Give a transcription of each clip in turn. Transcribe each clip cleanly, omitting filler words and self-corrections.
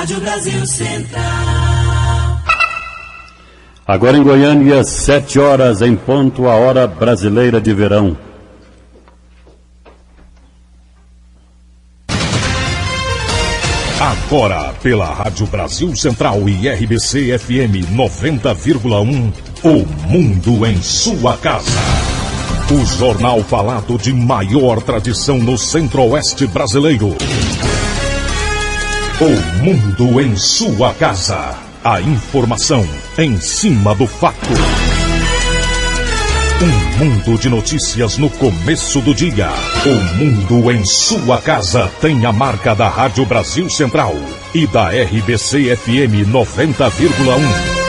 Rádio Brasil Central. Agora em Goiânia, 7 horas em ponto, a hora brasileira de verão. Agora, pela Rádio Brasil Central e RBC FM 90,1, O Mundo em Sua Casa. O jornal falado de maior tradição no Centro-Oeste brasileiro. O Mundo em Sua Casa. A informação em cima do fato. Um mundo de notícias no começo do dia. O Mundo em Sua Casa tem a marca da Rádio Brasil Central e da RBC FM 90,1.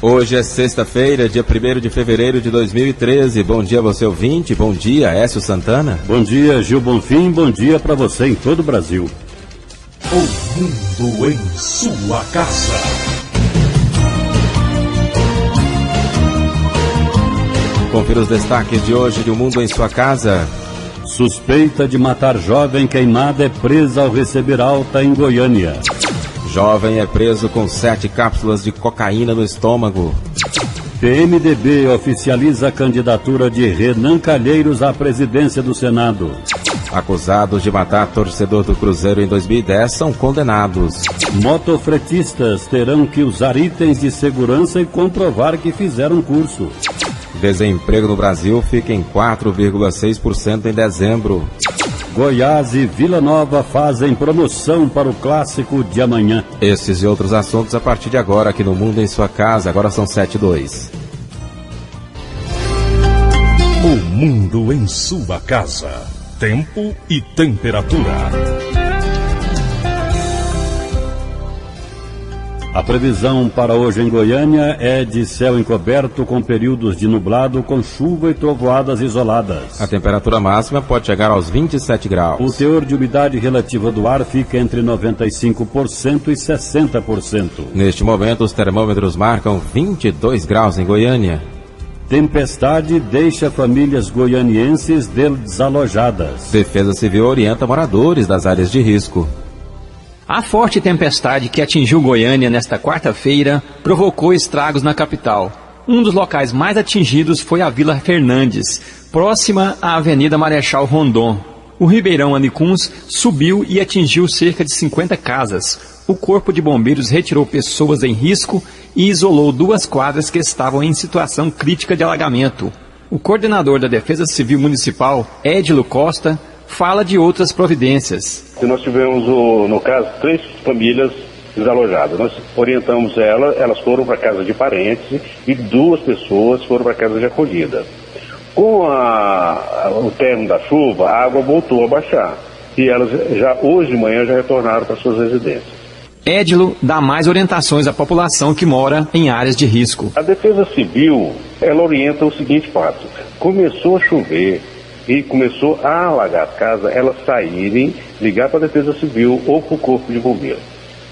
Hoje é sexta-feira, dia 1º de fevereiro de 2013. Bom dia, você ouvinte. Bom dia, Écio Santana. Bom dia, Gil Bonfim. Bom dia para você em todo o Brasil. O Mundo em Sua Casa. Confira os destaques de hoje de O Mundo em Sua Casa. Suspeita de matar jovem queimada é presa ao receber alta em Goiânia. Jovem é preso com 7 cápsulas de cocaína no estômago. PMDB oficializa a candidatura de Renan Calheiros à presidência do Senado. Acusados de matar torcedor do Cruzeiro em 2010 são condenados. Motofretistas terão que usar itens de segurança e comprovar que fizeram curso. Desemprego no Brasil fica em 4,6% em dezembro. Goiás e Vila Nova fazem promoção para o clássico de amanhã. Esses e outros assuntos a partir de agora aqui no Mundo em Sua Casa. Agora são 7:02. O Mundo em Sua Casa. Tempo e temperatura. A previsão para hoje em Goiânia é de céu encoberto com períodos de nublado com chuva e trovoadas isoladas. A temperatura máxima pode chegar aos 27 graus. O teor de umidade relativa do ar fica entre 95% e 60%. Neste momento, os termômetros marcam 22 graus em Goiânia. Tempestade deixa famílias goianienses desalojadas. Defesa Civil orienta moradores das áreas de risco. A forte tempestade que atingiu Goiânia nesta quarta-feira provocou estragos na capital. Um dos locais mais atingidos foi a Vila Fernandes, próxima à Avenida Marechal Rondon. O Ribeirão Anicuns subiu e atingiu cerca de 50 casas. O Corpo de Bombeiros retirou pessoas em risco e isolou 2 quadras que estavam em situação crítica de alagamento. O coordenador da Defesa Civil Municipal, Édilo Costa, fala de outras providências. Nós tivemos, no caso, 3 famílias desalojadas. Nós orientamos elas foram para casa de parentes e 2 pessoas foram para casa de acolhida. Com o término da chuva, a água voltou a baixar e elas já hoje de manhã já retornaram para suas residências. Édilo dá mais orientações à população que mora em áreas de risco. A Defesa Civil, ela orienta o seguinte fato: começou a chover e começou a alagar a casa, elas saírem, ligar para a Defesa Civil ou para o Corpo de Bombeiros,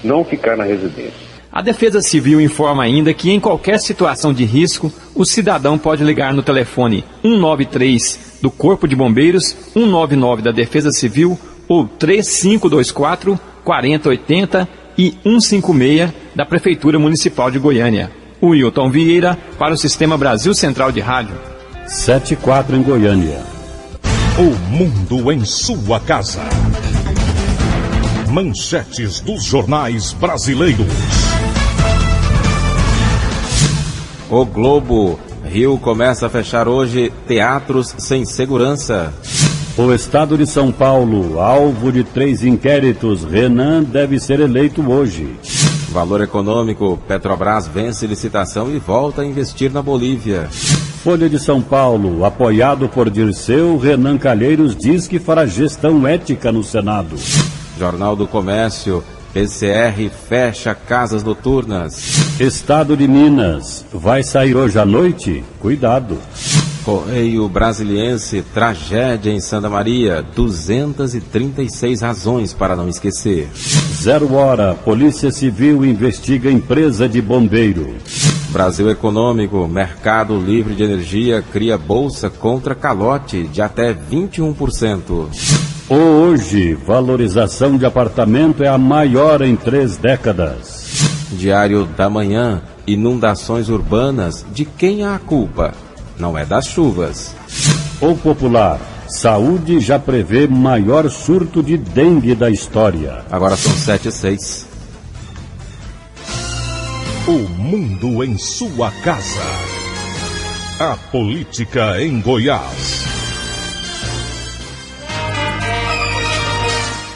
não ficar na residência. A Defesa Civil informa ainda que em qualquer situação de risco, o cidadão pode ligar no telefone 193 do Corpo de Bombeiros, 199 da Defesa Civil ou 3524 4080 e 156 da Prefeitura Municipal de Goiânia. Wilton Vieira para o Sistema Brasil Central de Rádio. 7:04 em Goiânia. O Mundo em Sua Casa. Manchetes dos jornais brasileiros. O Globo. Rio começa a fechar hoje teatros sem segurança. O Estado de São Paulo, alvo de 3 inquéritos. Renan deve ser eleito hoje. Valor econômico. Petrobras vence licitação e volta a investir na Bolívia. Folha de São Paulo, apoiado por Dirceu, Renan Calheiros diz que fará gestão ética no Senado. Jornal do Comércio, PCR fecha casas noturnas. Estado de Minas, vai sair hoje à noite? Cuidado. Correio Brasiliense, tragédia em Santa Maria, 236 razões para não esquecer. 0 hora, Polícia Civil investiga empresa de bombeiro. Brasil Econômico, mercado livre de energia cria bolsa contra calote de até 21%. Hoje, valorização de apartamento é a maior em 3 décadas. Diário da Manhã, inundações urbanas, de quem é a culpa? Não é das chuvas. O Popular, saúde já prevê maior surto de dengue da história. Agora são 7h06. O mundo em sua casa. A política em Goiás.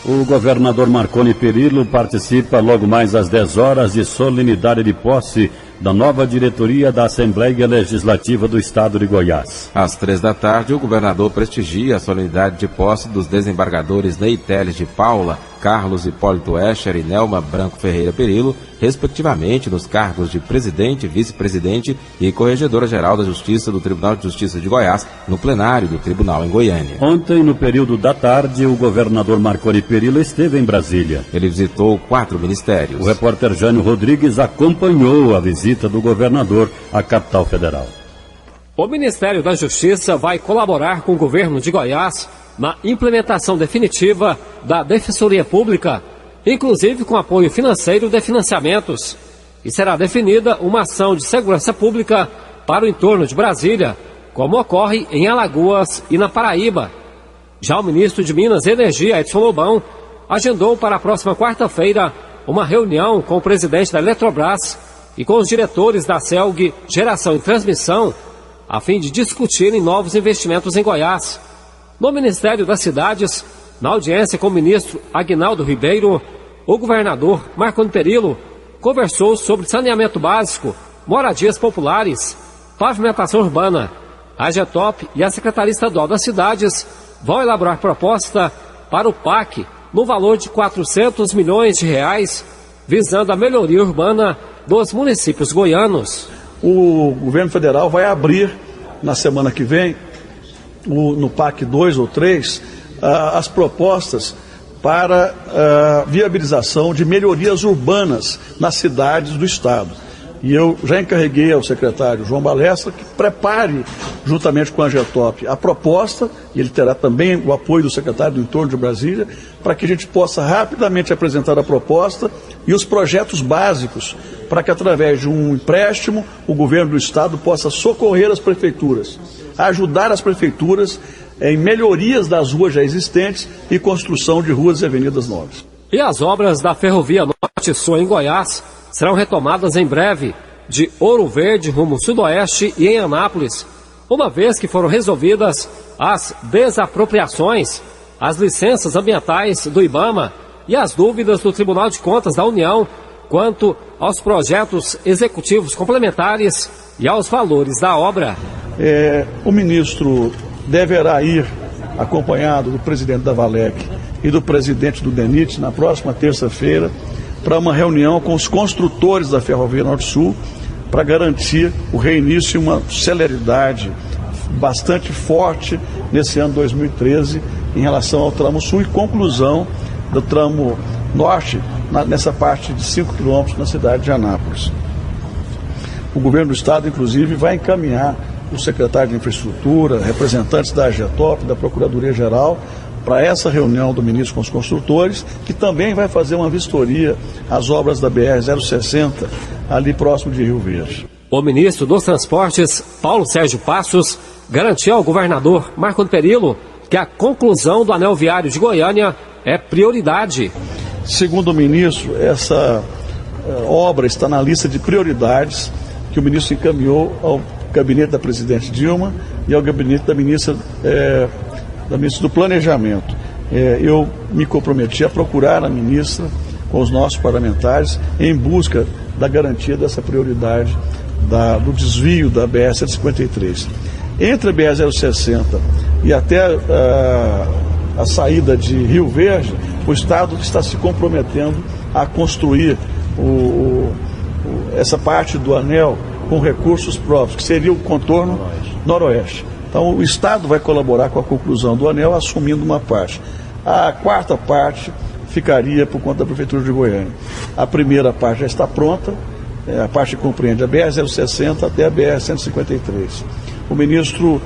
O governador Marconi Perillo participa logo mais às 10 horas de solenidade de posse da nova diretoria da Assembleia Legislativa do Estado de Goiás. Às 3 da tarde, o governador prestigia a solenidade de posse dos desembargadores Ney Teles de Paula, Carlos Hipólito Escher e Nelma Branco Ferreira Perillo, respectivamente nos cargos de presidente, vice-presidente e corregedora-geral da Justiça do Tribunal de Justiça de Goiás, no plenário do tribunal em Goiânia. Ontem, no período da tarde, o governador Marconi Perillo esteve em Brasília. Ele visitou 4 ministérios. O repórter Jânio Rodrigues acompanhou a visita do governador à capital federal. O Ministério da Justiça vai colaborar com o governo de Goiás na implementação definitiva da Defensoria Pública, inclusive com apoio financeiro de financiamentos. E será definida uma ação de segurança pública para o entorno de Brasília, como ocorre em Alagoas e na Paraíba. Já o ministro de Minas e Energia, Edson Lobão, agendou para a próxima quarta-feira uma reunião com o presidente da Eletrobras e com os diretores da CELG Geração e Transmissão, a fim de discutirem novos investimentos em Goiás. No Ministério das Cidades, na audiência com o ministro Aguinaldo Ribeiro, o governador Marconi Perillo conversou sobre saneamento básico, moradias populares, pavimentação urbana. A AGETOP e a Secretaria Estadual das Cidades vão elaborar proposta para o PAC no valor de R$400 milhões, visando a melhoria urbana dos municípios goianos. O governo federal vai abrir na semana que vem, no PAC 2 ou 3, as propostas para viabilização de melhorias urbanas nas cidades do estado. E eu já encarreguei ao secretário João Balestra que prepare, juntamente com a AGETOP, a proposta, e ele terá também o apoio do secretário do Entorno de Brasília, para que a gente possa rapidamente apresentar a proposta e os projetos básicos, para que através de um empréstimo o governo do estado possa socorrer as prefeituras, ajudar as prefeituras em melhorias das ruas já existentes e construção de ruas e avenidas novas. E as obras da Ferrovia Norte-Sul em Goiás serão retomadas em breve, de Ouro Verde rumo sudoeste e em Anápolis, uma vez que foram resolvidas as desapropriações, as licenças ambientais do IBAMA e as dúvidas do Tribunal de Contas da União quanto aos projetos executivos complementares e aos valores da obra. O ministro deverá ir acompanhado do presidente da Valec e do presidente do DENIT na próxima terça-feira para uma reunião com os construtores da Ferrovia Norte-Sul para garantir o reinício e uma celeridade bastante forte nesse ano 2013 em relação ao tramo sul e conclusão do tramo norte nessa parte de 5 quilômetros na cidade de Anápolis. O governo do estado, inclusive, vai encaminhar o secretário de Infraestrutura, representantes da AGETOP, da Procuradoria-Geral, para essa reunião do ministro com os construtores, que também vai fazer uma vistoria às obras da BR-060, ali próximo de Rio Verde. O ministro dos Transportes, Paulo Sérgio Passos, garantiu ao governador Marconi Perillo que a conclusão do anel viário de Goiânia é prioridade. Segundo o ministro, essa obra está na lista de prioridades que o ministro encaminhou ao gabinete da presidente Dilma e ao gabinete da ministra do Planejamento. Eu me comprometi a procurar a ministra com os nossos parlamentares em busca da garantia dessa prioridade do desvio da BR-153. Entre a BR-060 e até a saída de Rio Verde, o Estado está se comprometendo a construir essa parte do anel com recursos próprios, que seria o contorno noroeste. Então o Estado vai colaborar com a conclusão do anel, assumindo uma parte. A quarta parte ficaria por conta da Prefeitura de Goiânia. A primeira parte já está pronta, a parte que compreende a BR-060 até a BR-153. O ministro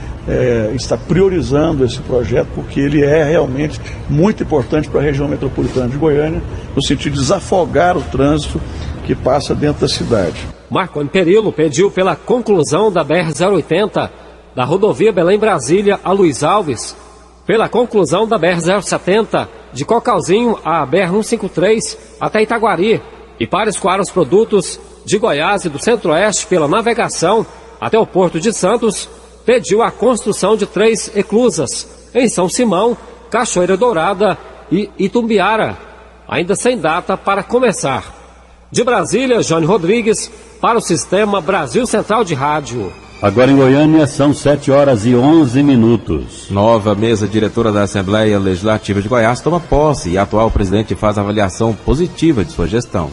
está priorizando esse projeto, porque ele é realmente muito importante para a região metropolitana de Goiânia, no sentido de desafogar o trânsito que passa dentro da cidade. Marconi Perillo pediu pela conclusão da BR-080, da rodovia Belém-Brasília a Luiz Alves, pela conclusão da BR-070, de Cocalzinho a BR-153 até Itaguari, e para escoar os produtos de Goiás e do Centro-Oeste pela navegação até o Porto de Santos, pediu a construção de 3 eclusas em São Simão, Cachoeira Dourada e Itumbiara, ainda sem data para começar. De Brasília, Jônio Rodrigues, para o Sistema Brasil Central de Rádio. Agora em Goiânia são 7h11. Nova mesa diretora da Assembleia Legislativa de Goiás toma posse e a atual presidente faz avaliação positiva de sua gestão.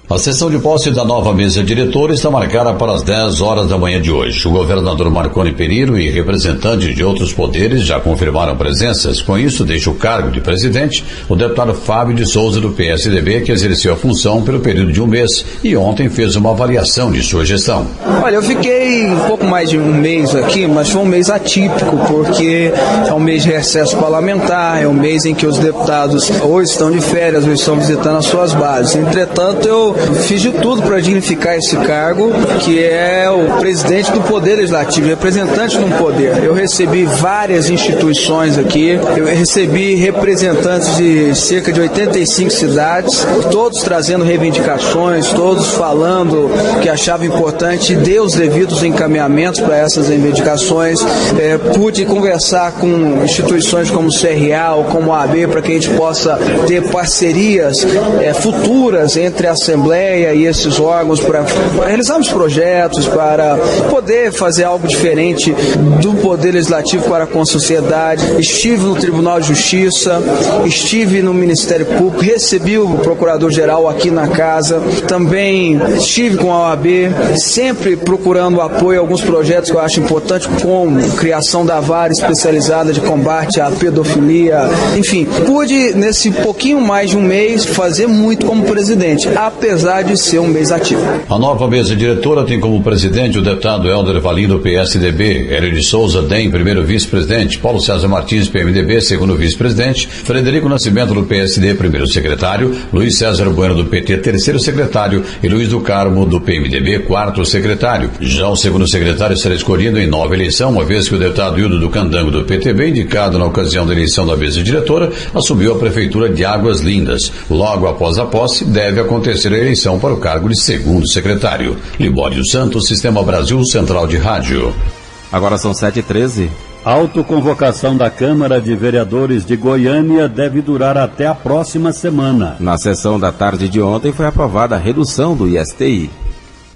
A sessão de posse da nova mesa diretora está marcada para as 10 horas da manhã de hoje. O governador Marconi Perillo e representantes de outros poderes já confirmaram presenças. Com isso, deixa o cargo de presidente o deputado Fábio de Souza, do PSDB, que exerceu a função pelo período de um mês e ontem fez uma avaliação de sua gestão. Olha, eu fiquei um pouco mais de um mês aqui, mas foi um mês atípico, porque é um mês de recesso parlamentar, é um mês em que os deputados ou estão de férias ou estão visitando as suas bases. Entretanto, eu fiz de tudo para dignificar esse cargo, que é o presidente do Poder Legislativo, representante de um poder. Eu recebi várias instituições aqui, eu recebi representantes de cerca de 85 cidades, todos trazendo reivindicações, todos falando que achavam importante e dei os devidos encaminhamentos para essas reivindicações. Pude conversar com instituições como o CRA ou como a AB para que a gente possa ter parcerias futuras entre a Assembleia e esses órgãos para realizarmos projetos, para poder fazer algo diferente do Poder Legislativo para com a sociedade. Estive no Tribunal de Justiça, estive no Ministério Público, recebi o Procurador-Geral aqui na casa, também estive com a OAB, sempre procurando apoio a alguns projetos que eu acho importante, como criação da vara especializada de combate à pedofilia. Enfim, pude, nesse pouquinho mais de um mês, fazer muito como presidente, apesar de ser um mês ativo. A nova mesa diretora tem como presidente o deputado Helder Valim, do PSDB, Hélio de Souza, DEM, primeiro vice-presidente, Paulo César Martins, PMDB, segundo vice-presidente, Frederico Nascimento, do PSD, primeiro secretário, Luiz César Bueno, do PT, terceiro secretário, e Luiz do Carmo, do PMDB, quarto secretário. Já o segundo secretário será escolhido em nova eleição, uma vez que o deputado Hildo do Candango, do PTB, indicado na ocasião da eleição da mesa diretora, assumiu a prefeitura de Águas Lindas. Logo após a posse, deve acontecer a eleição para o cargo de segundo secretário. Libório Santos, Sistema Brasil Central de Rádio. Agora são 7h13. A autoconvocação da Câmara de Vereadores de Goiânia deve durar até a próxima semana. Na sessão da tarde de ontem foi aprovada a redução do ISTI.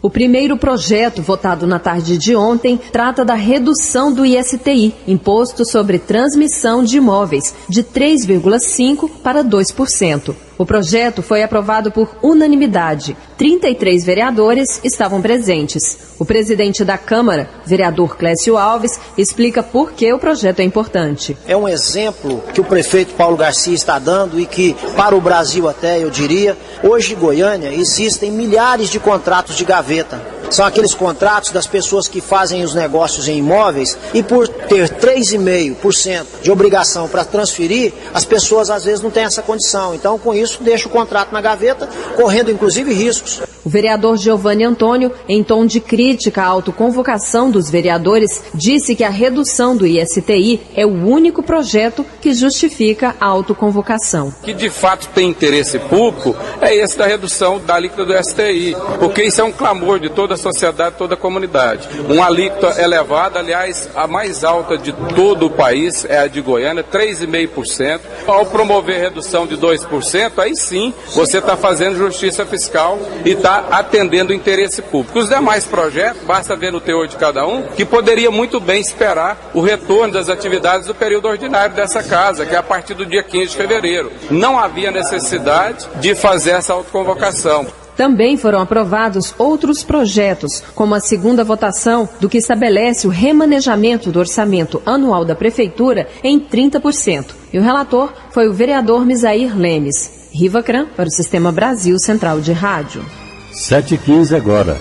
O primeiro projeto, votado na tarde de ontem, trata da redução do ISTI, Imposto sobre Transmissão de Imóveis, de 3,5% para 2%. O projeto foi aprovado por unanimidade. 33 vereadores estavam presentes. O presidente da Câmara, vereador Clécio Alves, explica por que o projeto é importante. É um exemplo que o prefeito Paulo Garcia está dando e que, para o Brasil até, eu diria, hoje em Goiânia existem milhares de contratos de gaveta. São aqueles contratos das pessoas que fazem os negócios em imóveis e por ter 3,5% de obrigação para transferir, as pessoas às vezes não têm essa condição. Então, com isso, deixa o contrato na gaveta, correndo inclusive riscos. O vereador Giovanni Antônio, em tom de crítica à autoconvocação dos vereadores, disse que a redução do ISTI é o único projeto que justifica a autoconvocação. Que de fato tem interesse público é esse da redução da alíquota do ISTI, porque isso é um clamor de toda a sociedade, toda a comunidade. Uma alíquota elevada, aliás, a mais alta de todo o país é a de Goiânia, 3,5%. Ao promover redução de 2%, aí sim você está fazendo justiça fiscal e está atendendo o interesse público. Os demais projetos, basta ver no teor de cada um, que poderia muito bem esperar o retorno das atividades do período ordinário dessa casa, que é a partir do dia 15 de fevereiro. Não havia necessidade de fazer essa autoconvocação. Também foram aprovados outros projetos, como a segunda votação do que estabelece o remanejamento do orçamento anual da Prefeitura em 30%. E o relator foi o vereador Misair Lemes. Rivacran, para o Sistema Brasil Central de Rádio. 7h15 agora.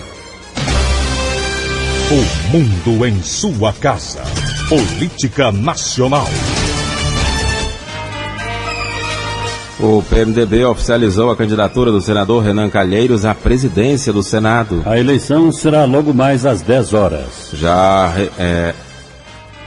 O mundo em sua casa. Política Nacional. O PMDB oficializou a candidatura do senador Renan Calheiros à presidência do Senado. A eleição será logo mais às 10 horas. Já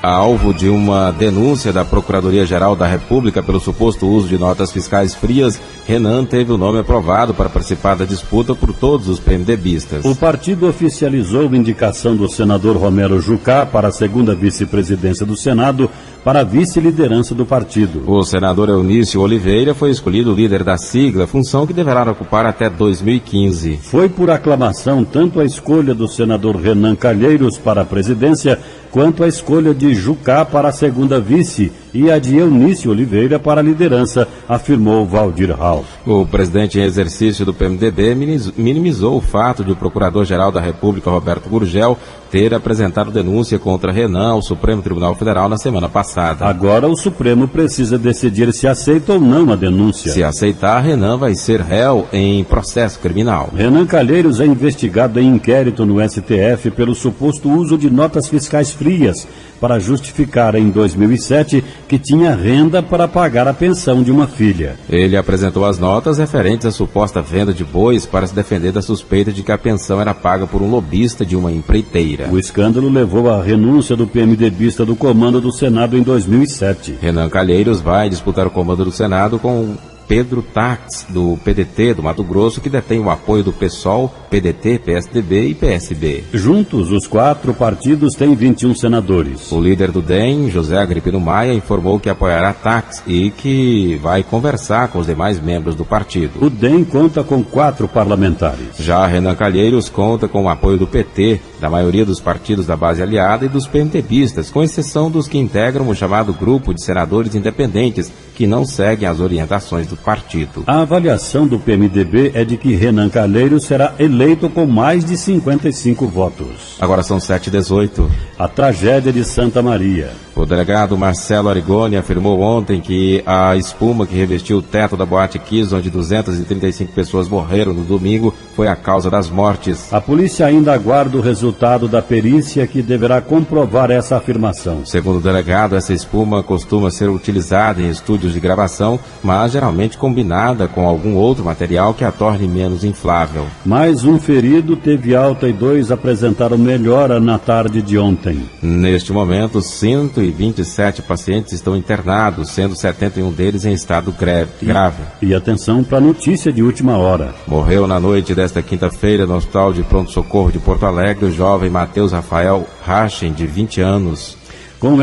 alvo de uma denúncia da Procuradoria-Geral da República pelo suposto uso de notas fiscais frias, Renan teve o nome aprovado para participar da disputa por todos os PMDBistas. O partido oficializou a indicação do senador Romero Jucá para a segunda vice-presidência do Senado, para a vice-liderança do partido. O senador Eunício Oliveira foi escolhido líder da sigla, função que deverá ocupar até 2015. Foi por aclamação tanto a escolha do senador Renan Calheiros para a presidência, quanto a escolha de Jucá para a segunda vice e a de Eunício Oliveira para a liderança, afirmou Valdir Ralph. O presidente em exercício do PMDB minimizou o fato de o Procurador-Geral da República, Roberto Gurgel, ter apresentado denúncia contra Renan ao Supremo Tribunal Federal na semana passada. Agora o Supremo precisa decidir se aceita ou não a denúncia. Se aceitar, Renan vai ser réu em processo criminal. Renan Calheiros é investigado em inquérito no STF pelo suposto uso de notas fiscais frias para justificar em 2007 que tinha renda para pagar a pensão de uma filha. Ele apresentou as notas referentes à suposta venda de bois para se defender da suspeita de que a pensão era paga por um lobista de uma empreiteira. O escândalo levou à renúncia do PMDBista do comando do Senado em 2007. Renan Calheiros vai disputar o comando do Senado com Pedro Tax, do PDT do Mato Grosso, que detém o apoio do PSOL, PDT, PSDB e PSB. Juntos, os 4 partidos têm 21 senadores. O líder do DEM, José Agripino Maia, informou que apoiará Tax e que vai conversar com os demais membros do partido. O DEM conta com 4 parlamentares. Já Renan Calheiros conta com o apoio do PT, da maioria dos partidos da base aliada e dos PMDBistas, com exceção dos que integram o chamado grupo de senadores independentes, que não seguem as orientações do partido. A avaliação do PMDB é de que Renan Calheiros será eleito com mais de 55 votos. Agora são 7h18. A tragédia de Santa Maria. O delegado Marcelo Arigoni afirmou ontem que a espuma que revestiu o teto da Boate Kiss, onde 235 pessoas morreram no domingo, foi a causa das mortes. A polícia ainda aguarda o resultado da perícia que deverá comprovar essa afirmação. Segundo o delegado, essa espuma costuma ser utilizada em estúdios de gravação, mas geralmente combinada com algum outro material que a torne menos inflável. Mais um ferido teve alta e 2 apresentaram melhora na tarde de ontem. Neste momento, 127 pacientes estão internados, sendo 71 deles em estado grave. E atenção para a notícia de última hora. Morreu na noite desta quinta-feira no Hospital de Pronto-Socorro de Porto Alegre o jovem Matheus Rafael Rachen, de 20 anos. Com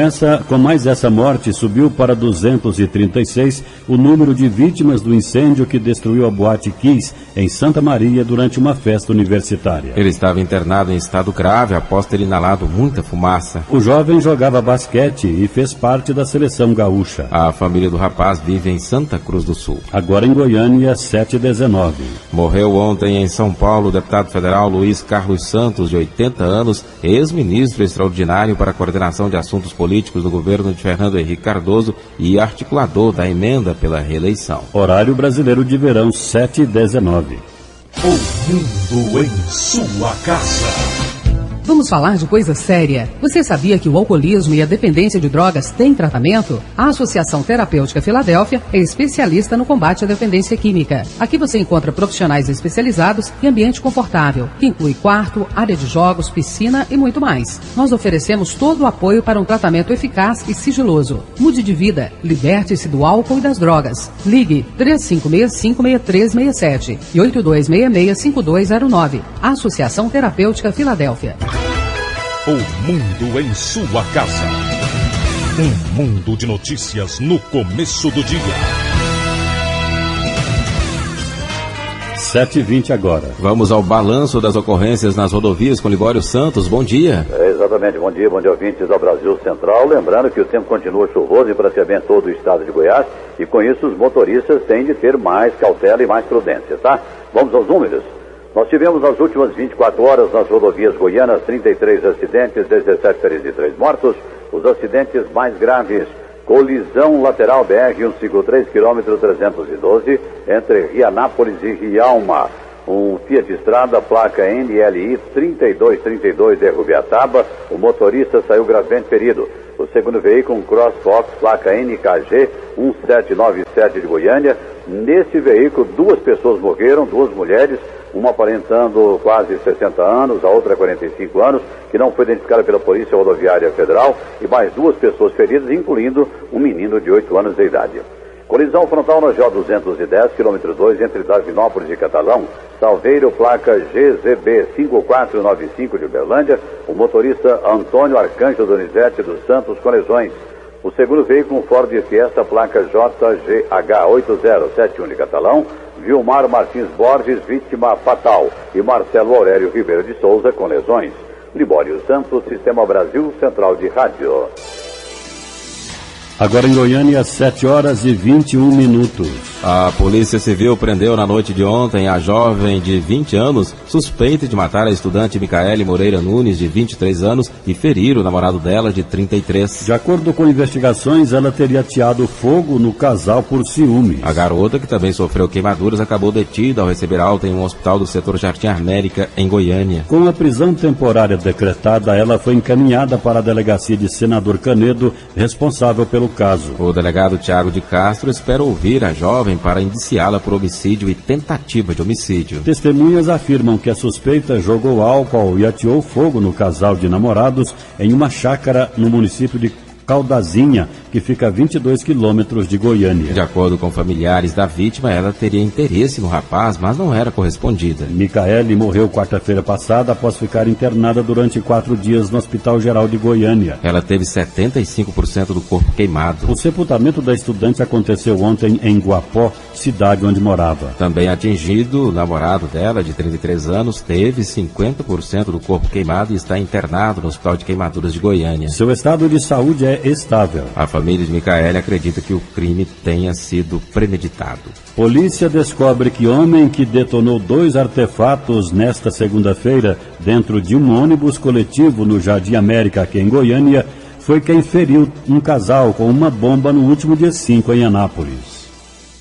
mais essa morte, subiu para 236 o número de vítimas do incêndio que destruiu a Boate Kiss em Santa Maria durante uma festa universitária. Ele estava internado em estado grave após ter inalado muita fumaça. O jovem jogava basquete e fez parte da seleção gaúcha. A família do rapaz vive em Santa Cruz do Sul. Agora em Goiânia, 7h19. Morreu ontem em São Paulo o deputado federal Luiz Carlos Santos, de 80 anos, ex-ministro extraordinário para a coordenação de assuntos políticos do governo de Fernando Henrique Cardoso e articulador da emenda pela reeleição. Horário brasileiro de verão, 7h19. O mundo em sua casa. Vamos falar de coisa séria. Você sabia que o alcoolismo e a dependência de drogas têm tratamento? A Associação Terapêutica Filadélfia é especialista no combate à dependência química. Aqui você encontra profissionais especializados e ambiente confortável, que inclui quarto, área de jogos, piscina e muito mais. Nós oferecemos todo o apoio para um tratamento eficaz e sigiloso. Mude de vida, liberte-se do álcool e das drogas. Ligue 3565-6367 e 8266-5209. Associação Terapêutica Filadélfia. O mundo em sua casa. Um mundo de notícias no começo do dia. 7h20 agora. Vamos ao balanço das ocorrências nas rodovias com Libório Santos. Bom dia. Exatamente, bom dia ouvintes do Brasil Central. Lembrando que o tempo continua chuvoso em praticamente todo o estado de Goiás e com isso os motoristas têm de ter mais cautela e mais prudência, tá? Vamos aos números. Nós tivemos nas últimas 24 horas nas rodovias goianas 33 acidentes, 17 feridos e 3 mortos. Os acidentes mais graves: colisão lateral BR-153, quilômetro 312, entre Rianápolis e Rialma. Um Fiat Strada, placa NLI 3232 de Rubiataba. O motorista saiu gravemente ferido. O segundo veículo, um CrossFox, placa NKG 1797 de Goiânia. Nesse veículo, 2 pessoas morreram, 2 mulheres, uma aparentando quase 60 anos, a outra 45 anos, que não foi identificada pela Polícia Rodoviária Federal, e mais 2 pessoas feridas, incluindo um menino de 8 anos de idade. Colisão frontal na GO 210, quilômetro 2, entre Davinópolis e Catalão. Salveiro, placa GZB 5495 de Uberlândia. O motorista Antônio Arcanjo Donizete dos Santos com lesões. O segundo veículo, um Ford Fiesta, placa JGH 8071 de Catalão. Vilmar Martins Borges, vítima fatal. E Marcelo Aurélio Ribeiro de Souza com lesões. Libório Santos, Sistema Brasil Central de Rádio. Agora em Goiânia, 7h21. A Polícia Civil prendeu na noite de ontem a jovem de 20 anos, suspeita de matar a estudante Micaele Moreira Nunes, de 23 anos, e ferir o namorado dela, de 33. De acordo com investigações, ela teria ateado fogo no casal por ciúmes. A garota, que também sofreu queimaduras, acabou detida ao receber alta em um hospital do setor Jardim América, em Goiânia. Com a prisão temporária decretada, ela foi encaminhada para a delegacia de Senador Canedo, responsável pelo caso. O delegado Tiago de Castro espera ouvir a jovem para indiciá-la por homicídio e tentativa de homicídio. Testemunhas afirmam que a suspeita jogou álcool e ateou fogo no casal de namorados em uma chácara no município de Caldazinha, que fica a 22 quilômetros de Goiânia. De acordo com familiares da vítima, ela teria interesse no rapaz, mas não era correspondida. Micaele morreu quarta-feira passada após ficar internada durante 4 dias no Hospital Geral de Goiânia. Ela teve 75% do corpo queimado. O sepultamento da estudante aconteceu ontem em Guapó, cidade onde morava. Também atingido, o namorado dela, de 33 anos, teve 50% do corpo queimado e está internado no Hospital de Queimaduras de Goiânia. Seu estado de saúde é estável. A família de Micaele acredita que o crime tenha sido premeditado. Polícia descobre que homem que detonou 2 artefatos nesta segunda-feira dentro de um ônibus coletivo no Jardim América, aqui em Goiânia, foi quem feriu um casal com uma bomba no último dia 5 em Anápolis.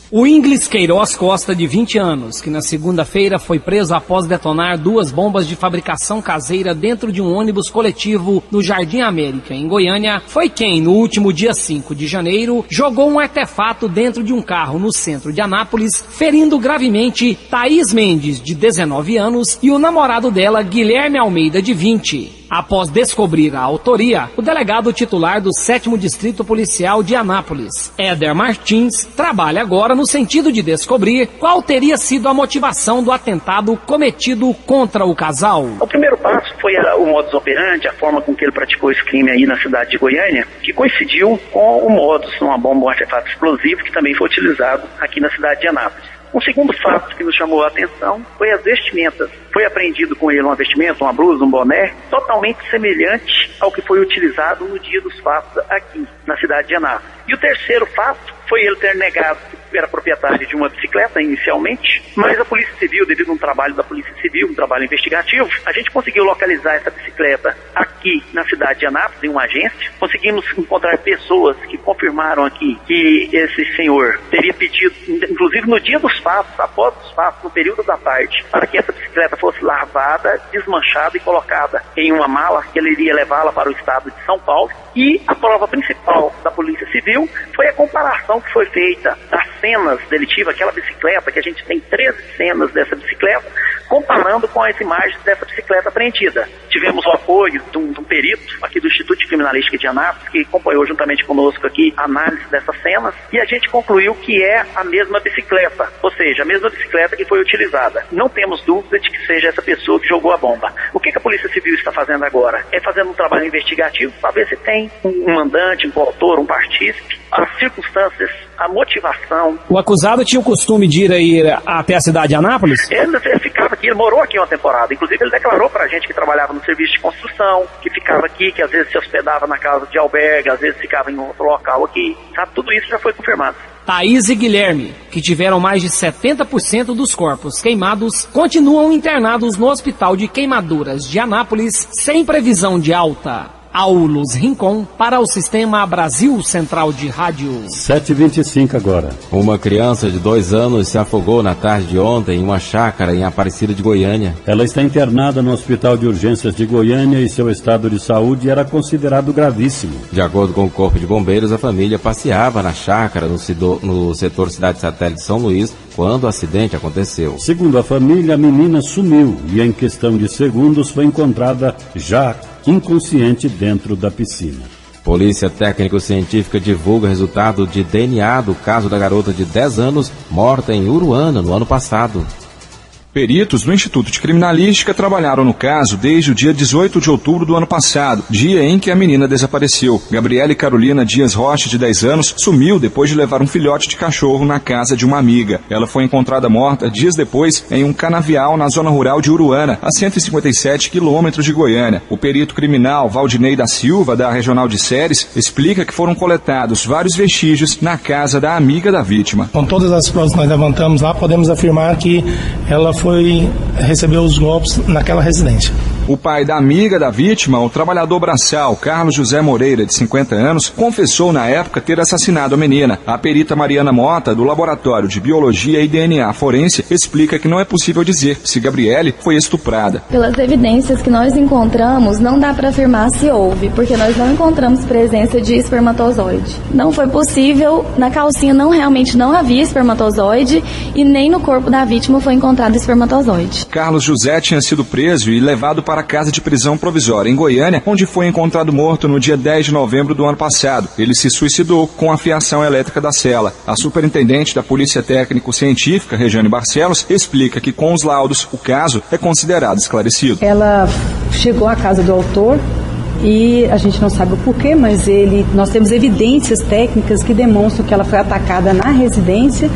O Inglis Queiroz Costa, de 20 anos, que na segunda-feira foi preso após detonar 2 bombas de fabricação caseira dentro de um ônibus coletivo no Jardim América, em Goiânia, foi quem, no último dia 5 de janeiro, jogou um artefato dentro de um carro no centro de Anápolis, ferindo gravemente Thaís Mendes, de 19 anos, e o namorado dela, Guilherme Almeida, de 20. Após descobrir a autoria, o delegado titular do 7º Distrito Policial de Anápolis, Éder Martins, trabalha agora no sentido de descobrir qual teria sido a motivação do atentado cometido contra o casal. O primeiro passo foi o modus operandi, a forma com que ele praticou esse crime aí na cidade de Goiânia, que coincidiu com o modus, uma bomba, um artefato explosivo que também foi utilizado aqui na cidade de Anápolis. Um segundo fato que nos chamou a atenção foi as vestimentas. Foi apreendido com ele uma vestimenta, uma blusa, um boné, totalmente semelhante ao que foi utilizado no dia dos fatos aqui na cidade de Anápolis. E o terceiro fato foi ele ter negado que era proprietário de uma bicicleta inicialmente, mas a Polícia Civil, devido a um trabalho da Polícia Civil, um trabalho investigativo, a gente conseguiu localizar essa bicicleta aqui na cidade de Anápolis, em uma agência. Conseguimos encontrar pessoas que confirmaram aqui que esse senhor teria pedido, inclusive no dia dos fatos, após os fatos, no período da tarde, para que essa bicicleta fosse lavada, desmanchada e colocada em uma mala, que ele iria levá-la para o estado de São Paulo. E a prova principal da Polícia Civil foi a comparação que foi feita das cenas delitivas, aquela bicicleta, que a gente tem 13 cenas dessa bicicleta, comparando com as imagens dessa bicicleta apreendida. Tivemos o apoio de um perito aqui do Instituto de Criminalística de Anápolis, que acompanhou juntamente conosco aqui a análise dessas cenas, e a gente concluiu que é a mesma bicicleta, ou seja, a mesma bicicleta que foi utilizada. Não temos dúvida de que seja essa pessoa que jogou a bomba. O que a Polícia Civil está fazendo agora? É fazendo um trabalho investigativo para ver se tem um mandante, um coautor, um partícipe, as circunstâncias, a motivação. O acusado tinha o costume de ir até a cidade de Anápolis? Ele ficava aqui, ele morou aqui uma temporada. Inclusive, ele declarou pra gente que trabalhava no serviço de construção, que ficava aqui, que às vezes se hospedava na casa de albergue, às vezes ficava em outro local aqui. Sabe? Tudo isso já foi confirmado. Thaís e Guilherme, que tiveram mais de 70% dos corpos queimados, continuam internados no Hospital de Queimaduras de Anápolis, sem previsão de alta. Aulus Rincon para o Sistema Brasil Central de Rádio. 7h25 agora. Uma criança de 2 anos se afogou na tarde de ontem em uma chácara em Aparecida de Goiânia. Ela está internada no Hospital de Urgências de Goiânia e seu estado de saúde era considerado gravíssimo. De acordo com o Corpo de Bombeiros, a família passeava na chácara no setor Cidade Satélite São Luís quando o acidente aconteceu. Segundo a família, a menina sumiu e em questão de segundos foi encontrada já inconsciente dentro da piscina. Polícia Técnico-Científica divulga resultado de DNA do caso da garota de 10 anos morta em Uruana no ano passado. Peritos do Instituto de Criminalística trabalharam no caso desde o dia 18 de outubro do ano passado, dia em que a menina desapareceu. Gabriele Carolina Dias Rocha, de 10 anos, sumiu depois de levar um filhote de cachorro na casa de uma amiga. Ela foi encontrada morta dias depois em um canavial na zona rural de Uruana, a 157 quilômetros de Goiânia. O perito criminal Valdinei da Silva, da Regional de Séries, explica que foram coletados vários vestígios na casa da amiga da vítima. Com todas as provas que nós levantamos lá, podemos afirmar que ela recebeu os golpes naquela residência. O pai da amiga da vítima, o trabalhador braçal Carlos José Moreira, de 50 anos, confessou na época ter assassinado a menina. A perita Mariana Mota, do Laboratório de Biologia e DNA Forense, explica que não é possível dizer se Gabriele foi estuprada. Pelas evidências que nós encontramos, não dá para afirmar se houve, porque nós não encontramos presença de espermatozoide. Não foi possível, na calcinha realmente não havia espermatozoide e nem no corpo da vítima foi encontrado espermatozoide. Carlos José tinha sido preso e levado para a casa de prisão provisória em Goiânia, onde foi encontrado morto no dia 10 de novembro do ano passado. Ele se suicidou com a fiação elétrica da cela. A superintendente da Polícia Técnico-Científica, Regiane Barcelos, explica que com os laudos o caso é considerado esclarecido. Ela chegou à casa do autor e a gente não sabe o porquê, mas nós temos evidências técnicas que demonstram que ela foi atacada na residência,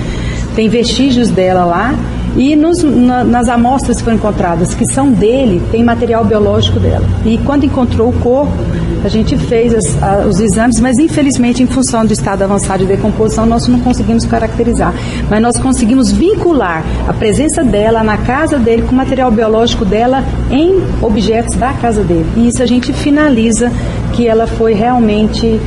tem vestígios dela lá. E nas amostras que foram encontradas, que são dele, tem material biológico dela. E quando encontrou o corpo, a gente fez os exames, mas infelizmente, em função do estado avançado de decomposição, nós não conseguimos caracterizar. Mas nós conseguimos vincular a presença dela na casa dele com o material biológico dela em objetos da casa dele. E isso a gente finaliza que ela foi realmente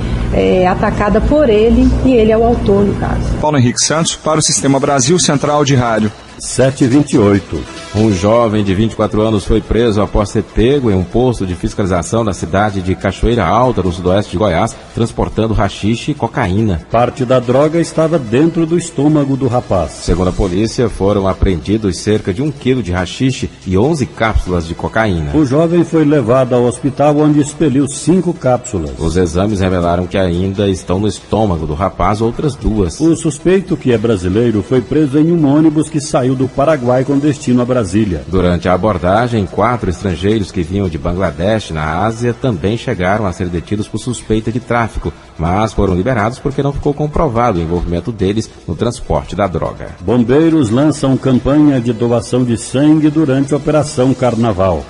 atacada por ele e ele é o autor do caso. Paulo Henrique Santos para o Sistema Brasil Central de Rádio. 7h28. Um jovem de 24 anos foi preso após ser pego em um posto de fiscalização da cidade de Cachoeira Alta, no sudoeste de Goiás, transportando haxixe e cocaína. Parte da droga estava dentro do estômago do rapaz. Segundo a polícia, foram apreendidos cerca de 1 quilo de haxixe e 11 cápsulas de cocaína. O jovem foi levado ao hospital, onde expeliu 5 cápsulas. Os exames revelaram que ainda estão no estômago do rapaz outras 2. O suspeito, que é brasileiro, foi preso em um ônibus que saiu do Paraguai com destino a Brasília. Durante a abordagem, 4 estrangeiros que vinham de Bangladesh, na Ásia, também chegaram a ser detidos por suspeita de tráfico, mas foram liberados porque não ficou comprovado o envolvimento deles no transporte da droga. Bombeiros lançam campanha de doação de sangue durante a Operação Carnaval.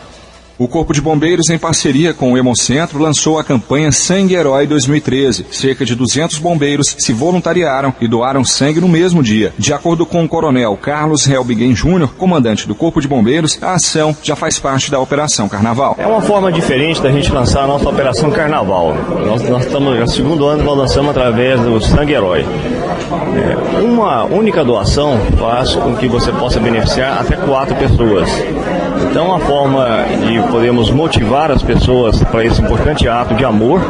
O Corpo de Bombeiros, em parceria com o Hemocentro, lançou a campanha Sangue Herói 2013. Cerca de 200 bombeiros se voluntariaram e doaram sangue no mesmo dia. De acordo com o coronel Carlos Helbingen Júnior, comandante do Corpo de Bombeiros, a ação já faz parte da Operação Carnaval. É uma forma diferente da gente lançar a nossa Operação Carnaval. Nós estamos no segundo ano que nós lançamos através do Sangue Herói. Uma única doação faz com que você possa beneficiar até 4 pessoas. Então, uma forma de podermos motivar as pessoas para esse importante ato de amor.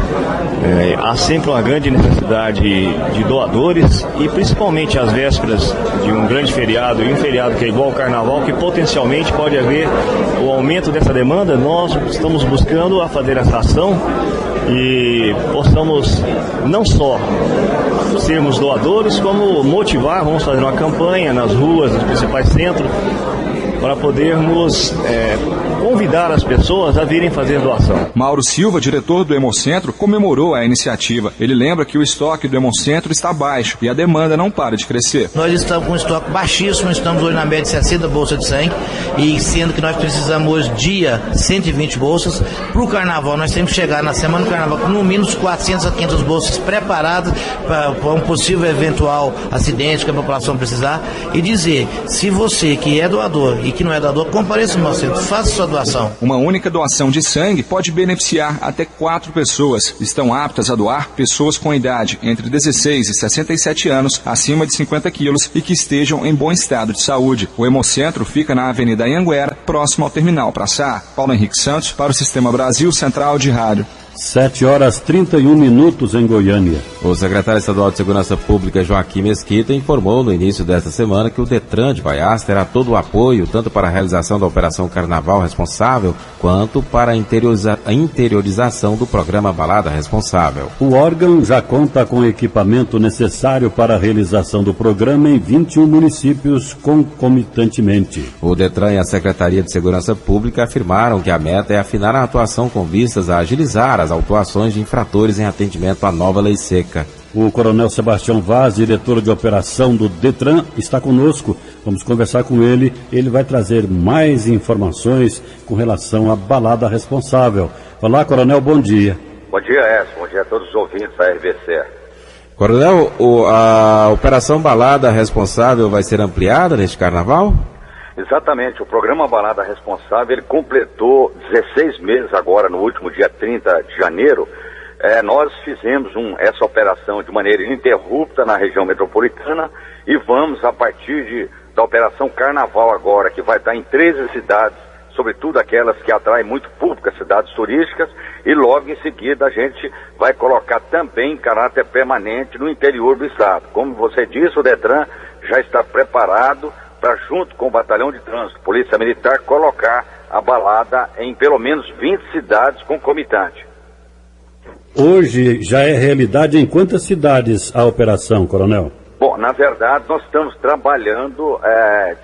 Há sempre uma grande necessidade de doadores e principalmente às vésperas de um grande feriado e um feriado que é igual ao Carnaval, que potencialmente pode haver o aumento dessa demanda. Nós estamos buscando a fazer essa ação e possamos não só sermos doadores, como motivar. Vamos fazer uma campanha nas ruas, nos principais centros, para podermos convidar as pessoas a virem fazer doação. Mauro Silva, diretor do Hemocentro, comemorou a iniciativa. Ele lembra que o estoque do Hemocentro está baixo e a demanda não para de crescer. Nós estamos com um estoque baixíssimo, estamos hoje na média de 60 bolsas de sangue, e sendo que nós precisamos hoje dia 120 bolsas. Para o Carnaval, nós temos que chegar na semana do Carnaval com no mínimo 400 a 500 bolsas preparadas para um possível eventual acidente que a população precisar, e dizer, se você que é doador e que não é doador, compareça no nosso centro, faça sua doação. Uma única doação de sangue pode beneficiar até 4 pessoas. Estão aptas a doar pessoas com idade entre 16 e 67 anos, acima de 50 quilos e que estejam em bom estado de saúde. O Hemocentro fica na Avenida Anhanguera, próximo ao Terminal Praçá. Paulo Henrique Santos para o Sistema Brasil Central de Rádio. 7h31 em Goiânia. O secretário estadual de Segurança Pública, Joaquim Mesquita, informou no início desta semana que o Detran de Goiás terá todo o apoio, tanto para a realização da Operação Carnaval Responsável, quanto para a interiorização do programa Balada Responsável. O órgão já conta com o equipamento necessário para a realização do programa em 21 municípios concomitantemente. O Detran e a Secretaria de Segurança Pública afirmaram que a meta é afinar a atuação com vistas a agilizar as autuações de infratores em atendimento à nova lei seca. O Coronel Sebastião Vaz, diretor de operação do Detran, está conosco. Vamos conversar com ele. Ele vai trazer mais informações com relação à balada responsável. Olá, Coronel, bom dia. Bom dia, Edson. Bom dia a todos os ouvintes da RBC. Coronel, a Operação Balada Responsável vai ser ampliada neste carnaval? Exatamente, o programa Balada Responsável, ele completou 16 meses agora, no último dia 30 de janeiro. Nós fizemos essa operação de maneira ininterrupta na região metropolitana e vamos, a partir da Operação Carnaval agora, que vai estar em 13 cidades, sobretudo aquelas que atraem muito público, as cidades turísticas, e logo em seguida a gente vai colocar também em caráter permanente no interior do estado. Como você disse, o Detran já está preparado para, junto com o Batalhão de Trânsito, Polícia Militar, colocar a balada em pelo menos 20 cidades concomitantes. Hoje já é realidade em quantas cidades a operação, Coronel? Bom, na verdade nós estamos trabalhando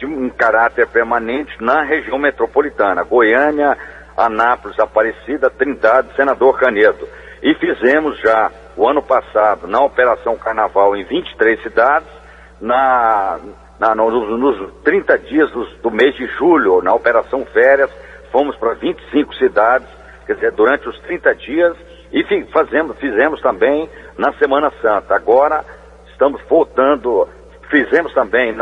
em caráter permanente na região metropolitana, Goiânia, Anápolis, Aparecida, Trindade, Senador Canedo. E fizemos já, o ano passado, na Operação Carnaval em 23 cidades, nos 30 dias do mês de julho, na Operação Férias, fomos para 25 cidades, quer dizer, durante os 30 dias, e fizemos também na Semana Santa. Agora estamos voltando, fizemos também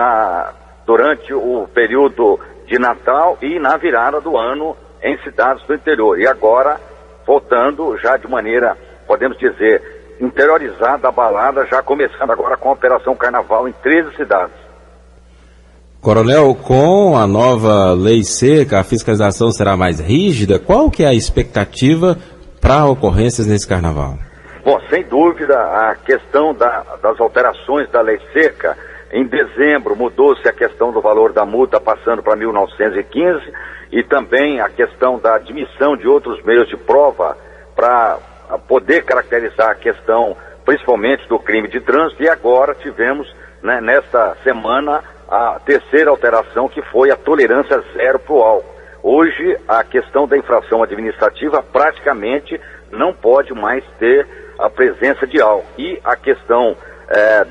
durante o período de Natal e na virada do ano em cidades do interior. E agora, voltando já de maneira, podemos dizer, interiorizada a balada, já começando agora com a Operação Carnaval em 13 cidades. Coronel, com a nova lei seca, a fiscalização será mais rígida. Qual que é a expectativa para ocorrências nesse carnaval? Bom, sem dúvida, a questão das alterações da lei seca, em dezembro mudou-se a questão do valor da multa passando para 1.915 e também a questão da admissão de outros meios de prova para poder caracterizar a questão principalmente do crime de trânsito. E agora tivemos, nesta semana, a terceira alteração, que foi a tolerância zero para o álcool. Hoje, a questão da infração administrativa praticamente não pode mais ter a presença de álcool. E a questão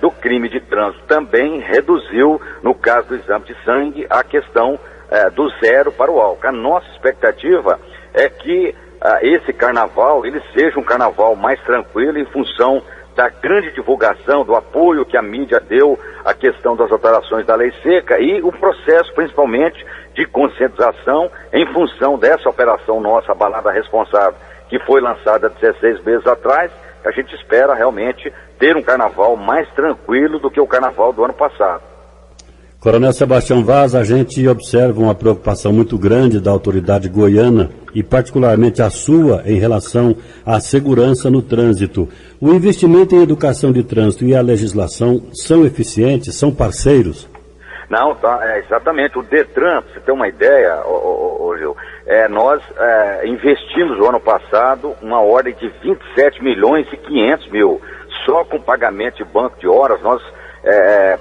do crime de trânsito também reduziu, no caso do exame de sangue, a questão do zero para o álcool. A nossa expectativa é que esse carnaval ele seja um carnaval mais tranquilo, em função da grande divulgação, do apoio que a mídia deu à questão das alterações da lei seca e o processo, principalmente, de conscientização em função dessa operação nossa, a Balada Responsável, que foi lançada 16 meses atrás. A gente espera realmente ter um carnaval mais tranquilo do que o carnaval do ano passado. Coronel Sebastião Vaz, a gente observa uma preocupação muito grande da autoridade goiana e particularmente a sua em relação à segurança no trânsito. O investimento em educação de trânsito e a legislação são eficientes, são parceiros? Não, exatamente. O Detran, para você ter uma ideia, Gil, nós investimos no ano passado uma ordem de 27 milhões e 500 mil. Só com pagamento de banco de horas, nós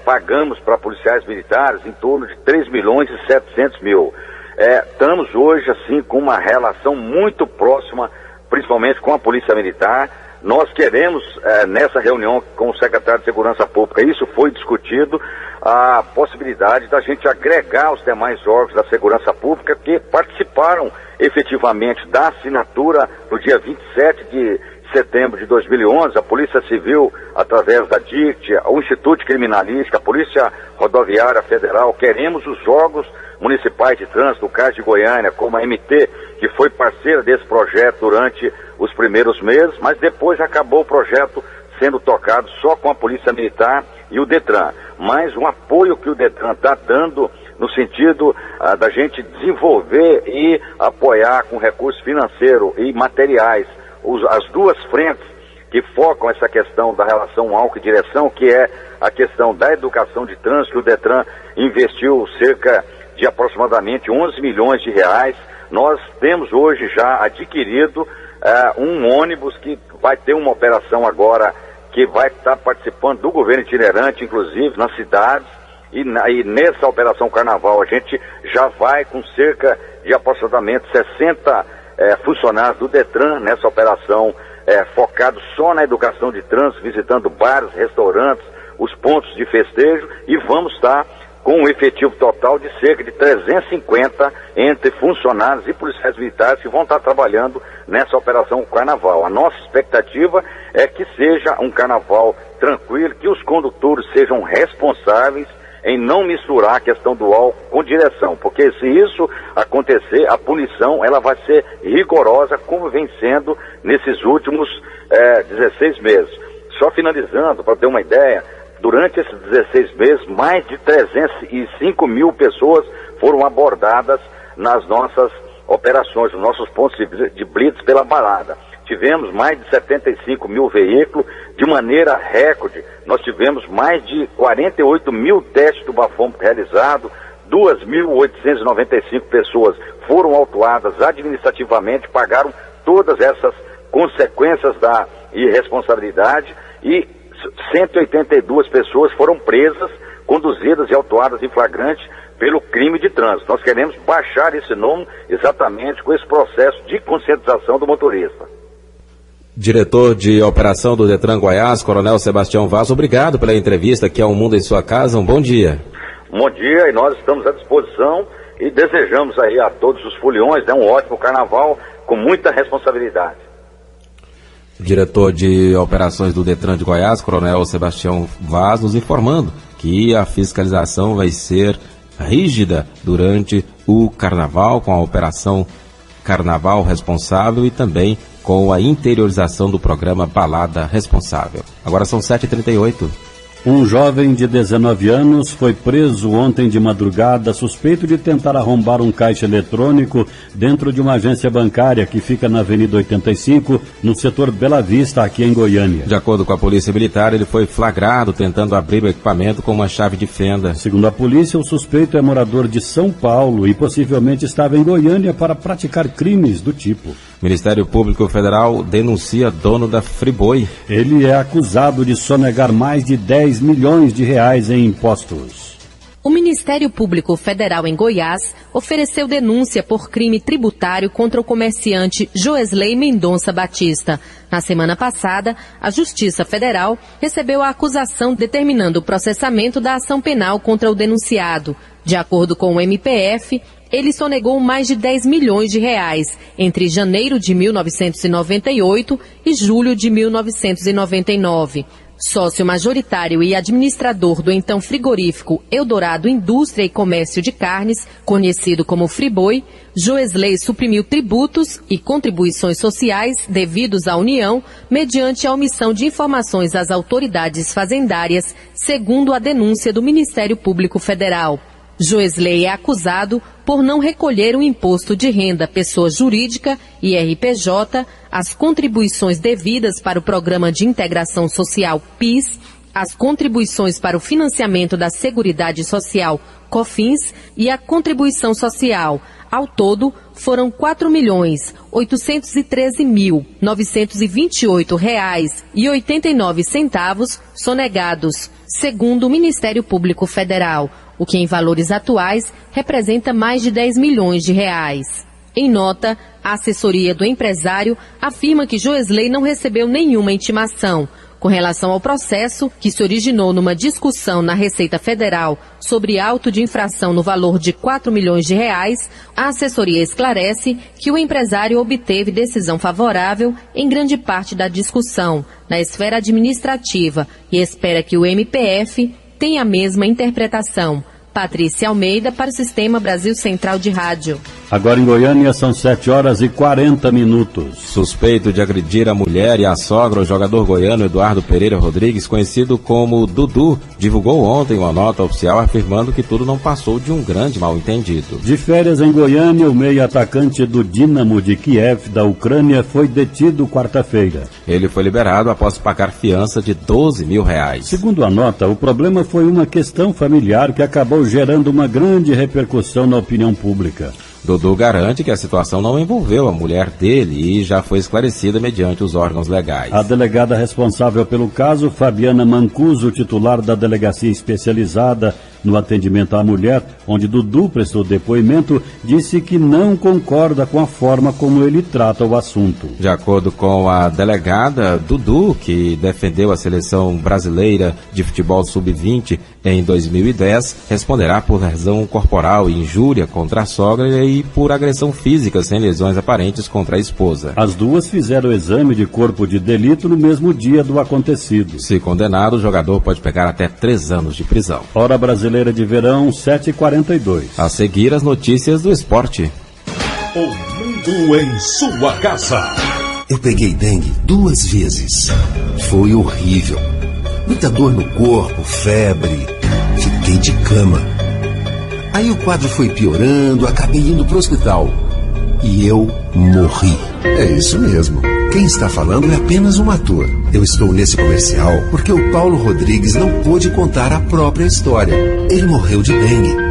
pagamos para policiais militares em torno de 3 milhões e 700 mil. Estamos hoje, assim, com uma relação muito próxima, principalmente com a Polícia Militar. Nós queremos, nessa reunião com o secretário de Segurança Pública, isso foi discutido, a possibilidade da gente agregar os demais órgãos da Segurança Pública que participaram efetivamente da assinatura no dia 27 de setembro de 2011, a Polícia Civil, através da DICT, o Instituto Criminalística, a Polícia Rodoviária Federal. Queremos os órgãos municipais de trânsito, o caso de Goiânia, como a MT, que foi parceira desse projeto durante os primeiros meses, mas depois acabou o projeto sendo tocado só com a Polícia Militar e o Detran. Mas o apoio que o Detran está dando no sentido da gente desenvolver e apoiar com recursos financeiros e materiais as duas frentes que focam essa questão da relação álcool e direção, que é a questão da educação de trânsito, que o Detran investiu cerca de aproximadamente 11 milhões de reais. Nós temos hoje já adquirido um ônibus que vai ter uma operação agora que vai estar participando do governo itinerante, inclusive nas cidades, e nessa operação Carnaval a gente já vai com cerca de aproximadamente 60 funcionários do Detran nessa operação, focado só na educação de trânsito, visitando bares, restaurantes, os pontos de festejo, e vamos estar com um efetivo total de cerca de 350 entre funcionários e policiais militares que vão estar trabalhando nessa operação Carnaval. A nossa expectativa é que seja um carnaval tranquilo, que os condutores sejam responsáveis em não misturar a questão do álcool com direção, porque se isso acontecer, a punição ela vai ser rigorosa, como vem sendo nesses últimos 16 meses. Só finalizando, para ter uma ideia, durante esses 16 meses, mais de 305 mil pessoas foram abordadas nas nossas operações, nos nossos pontos de blitz pela balada. Tivemos mais de 75 mil veículos, de maneira recorde. Nós tivemos mais de 48 mil testes do bafômetro realizados, 2.895 pessoas foram autuadas administrativamente, pagaram todas essas consequências da irresponsabilidade e 182 pessoas foram presas, conduzidas e autuadas em flagrante pelo crime de trânsito. Nós queremos baixar esse número exatamente com esse processo de conscientização do motorista. Diretor de Operação do Detran Goiás, Coronel Sebastião Vaz, obrigado pela entrevista aqui ao Mundo em Sua Casa. Um bom dia. Bom dia, e nós estamos à disposição e desejamos aí a todos os foliões um ótimo carnaval com muita responsabilidade. Diretor de Operações do Detran de Goiás, Coronel Sebastião Vaz, nos informando que a fiscalização vai ser rígida durante o carnaval, com a Operação Carnaval Responsável e também com a interiorização do programa Balada Responsável. Agora são 7h38. Um jovem de 19 anos foi preso ontem de madrugada, suspeito de tentar arrombar um caixa eletrônico dentro de uma agência bancária que fica na Avenida 85, no setor Bela Vista, aqui em Goiânia. De acordo com a Polícia Militar, ele foi flagrado tentando abrir o equipamento com uma chave de fenda. Segundo a polícia, o suspeito é morador de São Paulo e possivelmente estava em Goiânia para praticar crimes do tipo. O Ministério Público Federal denuncia dono da Friboi. Ele é acusado de sonegar mais de 10 milhões de reais em impostos. O Ministério Público Federal em Goiás ofereceu denúncia por crime tributário contra o comerciante Joesley Mendonça Batista. Na semana passada, a Justiça Federal recebeu a acusação determinando o processamento da ação penal contra o denunciado. De acordo com o MPF, ele sonegou mais de 10 milhões de reais entre janeiro de 1998 e julho de 1999. Sócio majoritário e administrador do então frigorífico Eldorado Indústria e Comércio de Carnes, conhecido como Friboi, Joesley suprimiu tributos e contribuições sociais devidos à União mediante a omissão de informações às autoridades fazendárias, segundo a denúncia do Ministério Público Federal. Joesley é acusado por não recolher o imposto de renda pessoa jurídica, IRPJ, as contribuições devidas para o Programa de Integração Social PIS, as contribuições para o financiamento da Seguridade Social COFINS e a contribuição social. Ao todo, foram R$ 4.813.928,89 sonegados, segundo o Ministério Público Federal, o que em valores atuais representa mais de 10 milhões de reais. Em nota, a assessoria do empresário afirma que Joesley não recebeu nenhuma intimação. Com relação ao processo, que se originou numa discussão na Receita Federal sobre auto de infração no valor de 4 milhões de reais, a assessoria esclarece que o empresário obteve decisão favorável em grande parte da discussão, na esfera administrativa, e espera que o MPF tenha a mesma interpretação. Patrícia Almeida para o Sistema Brasil Central de Rádio. Agora em Goiânia são 7h40. Suspeito de agredir a mulher e a sogra, o jogador goiano Eduardo Pereira Rodrigues, conhecido como Dudu, divulgou ontem uma nota oficial afirmando que tudo não passou de um grande mal-entendido. De férias em Goiânia, o meio-atacante do Dínamo de Kiev, da Ucrânia, foi detido quarta-feira. Ele foi liberado após pagar fiança de R$12 mil. Segundo a nota, o problema foi uma questão familiar que acabou gerando uma grande repercussão na opinião pública. Dudu garante que a situação não envolveu a mulher dele e já foi esclarecida mediante os órgãos legais. A delegada responsável pelo caso, Fabiana Mancuso, titular da Delegacia Especializada no Atendimento à Mulher, onde Dudu prestou depoimento, disse que não concorda com a forma como ele trata o assunto. De acordo com a delegada, Dudu, que defendeu a seleção brasileira de futebol sub-20 em 2010, responderá por lesão corporal e injúria contra a sogra e por agressão física sem lesões aparentes contra a esposa. As duas fizeram o exame de corpo de delito no mesmo dia do acontecido. Se condenado, o jogador pode pegar até 3 anos de prisão. Hora brasileira de verão, 7h42. A seguir, as notícias do esporte. O mundo em sua casa. Eu peguei dengue 2 vezes. Foi horrível. Muita dor no corpo, febre. Fiquei de cama. Aí o quadro foi piorando, acabei indo pro hospital. E eu morri. É isso mesmo. Quem está falando é apenas um ator. Eu estou nesse comercial porque o Paulo Rodrigues não pôde contar a própria história. Ele morreu de dengue.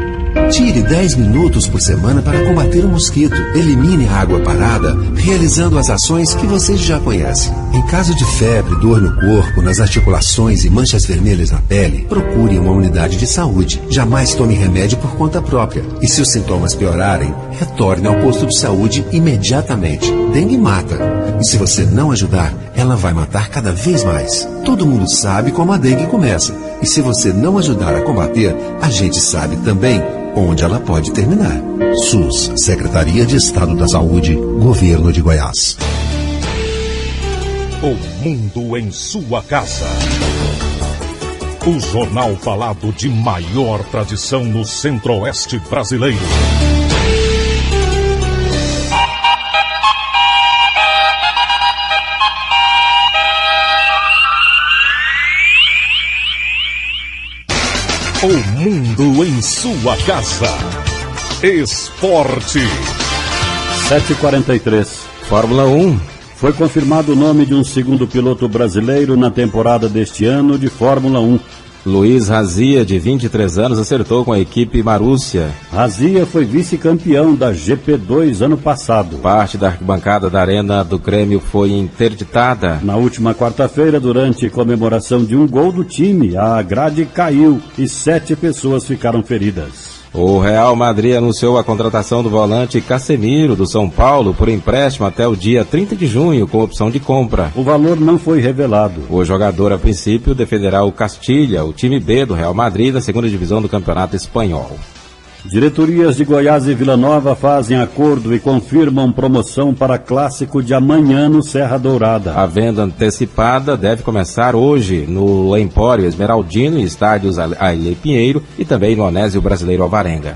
Tire 10 minutos por semana para combater o mosquito. Elimine a água parada, realizando as ações que você já conhece. Em caso de febre, dor no corpo, nas articulações e manchas vermelhas na pele, procure uma unidade de saúde. Jamais tome remédio por conta própria. E se os sintomas piorarem, retorne ao posto de saúde imediatamente. Dengue mata. E se você não ajudar, ela vai matar cada vez mais. Todo mundo sabe como a dengue começa. E se você não ajudar a combater, a gente sabe também onde ela pode terminar. SUS, Secretaria de Estado da Saúde, Governo de Goiás. O mundo em sua casa. O jornal falado de maior tradição no Centro-Oeste brasileiro. O mundo em sua casa. Esporte. 7h43. Fórmula 1. Foi confirmado o nome de um segundo piloto brasileiro na temporada deste ano de Fórmula 1. Luiz Razia, de 23 anos, acertou com a equipe Marúcia. Razia foi vice-campeão da GP2 ano passado. Parte da arquibancada da Arena do Grêmio foi interditada. Na última quarta-feira, durante comemoração de um gol do time, a grade caiu e 7 pessoas ficaram feridas. O Real Madrid anunciou a contratação do volante Casemiro, do São Paulo, por empréstimo até o dia 30 de junho, com opção de compra. O valor não foi revelado. O jogador, a princípio, defenderá o Castilha, o time B do Real Madrid, da segunda divisão do Campeonato Espanhol. Diretorias de Goiás e Vila Nova fazem acordo e confirmam promoção para clássico de amanhã no Serra Dourada. A venda antecipada deve começar hoje no Empório Esmeraldino, em estádios Ailê Pinheiro e também no Onésio Brasileiro Alvarenga.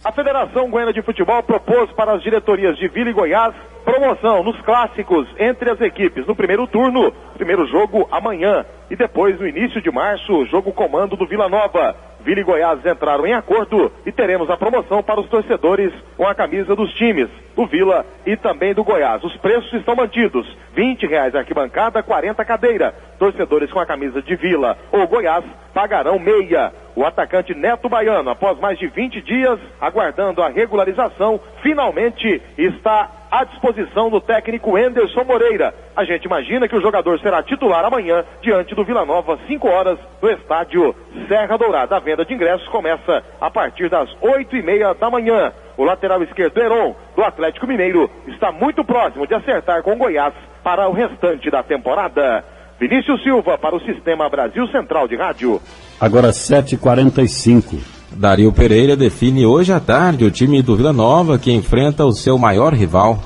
A Federação Goiana de Futebol propôs para as diretorias de Vila e Goiás promoção nos clássicos entre as equipes. No primeiro turno, primeiro jogo amanhã e depois no início de março, jogo comando do Vila Nova. Vila e Goiás entraram em acordo e teremos a promoção para os torcedores com a camisa dos times, do Vila e também do Goiás. Os preços estão mantidos, R$20 arquibancada, 40 cadeira. Torcedores com a camisa de Vila ou Goiás pagarão meia. O atacante Neto Baiano, após mais de 20 dias, aguardando a regularização, finalmente está à disposição do técnico Enderson Moreira. A gente imagina que o jogador será titular amanhã, diante do Vila Nova, 5 horas, no estádio Serra Dourada. A venda de ingressos começa a partir das 8h30 da manhã. O lateral esquerdo Heron, do Atlético Mineiro, está muito próximo de acertar com o Goiás para o restante da temporada. Vinícius Silva para o Sistema Brasil Central de Rádio. Agora 7h45. Dario Pereira define hoje à tarde o time do Vila Nova, que enfrenta o seu maior rival.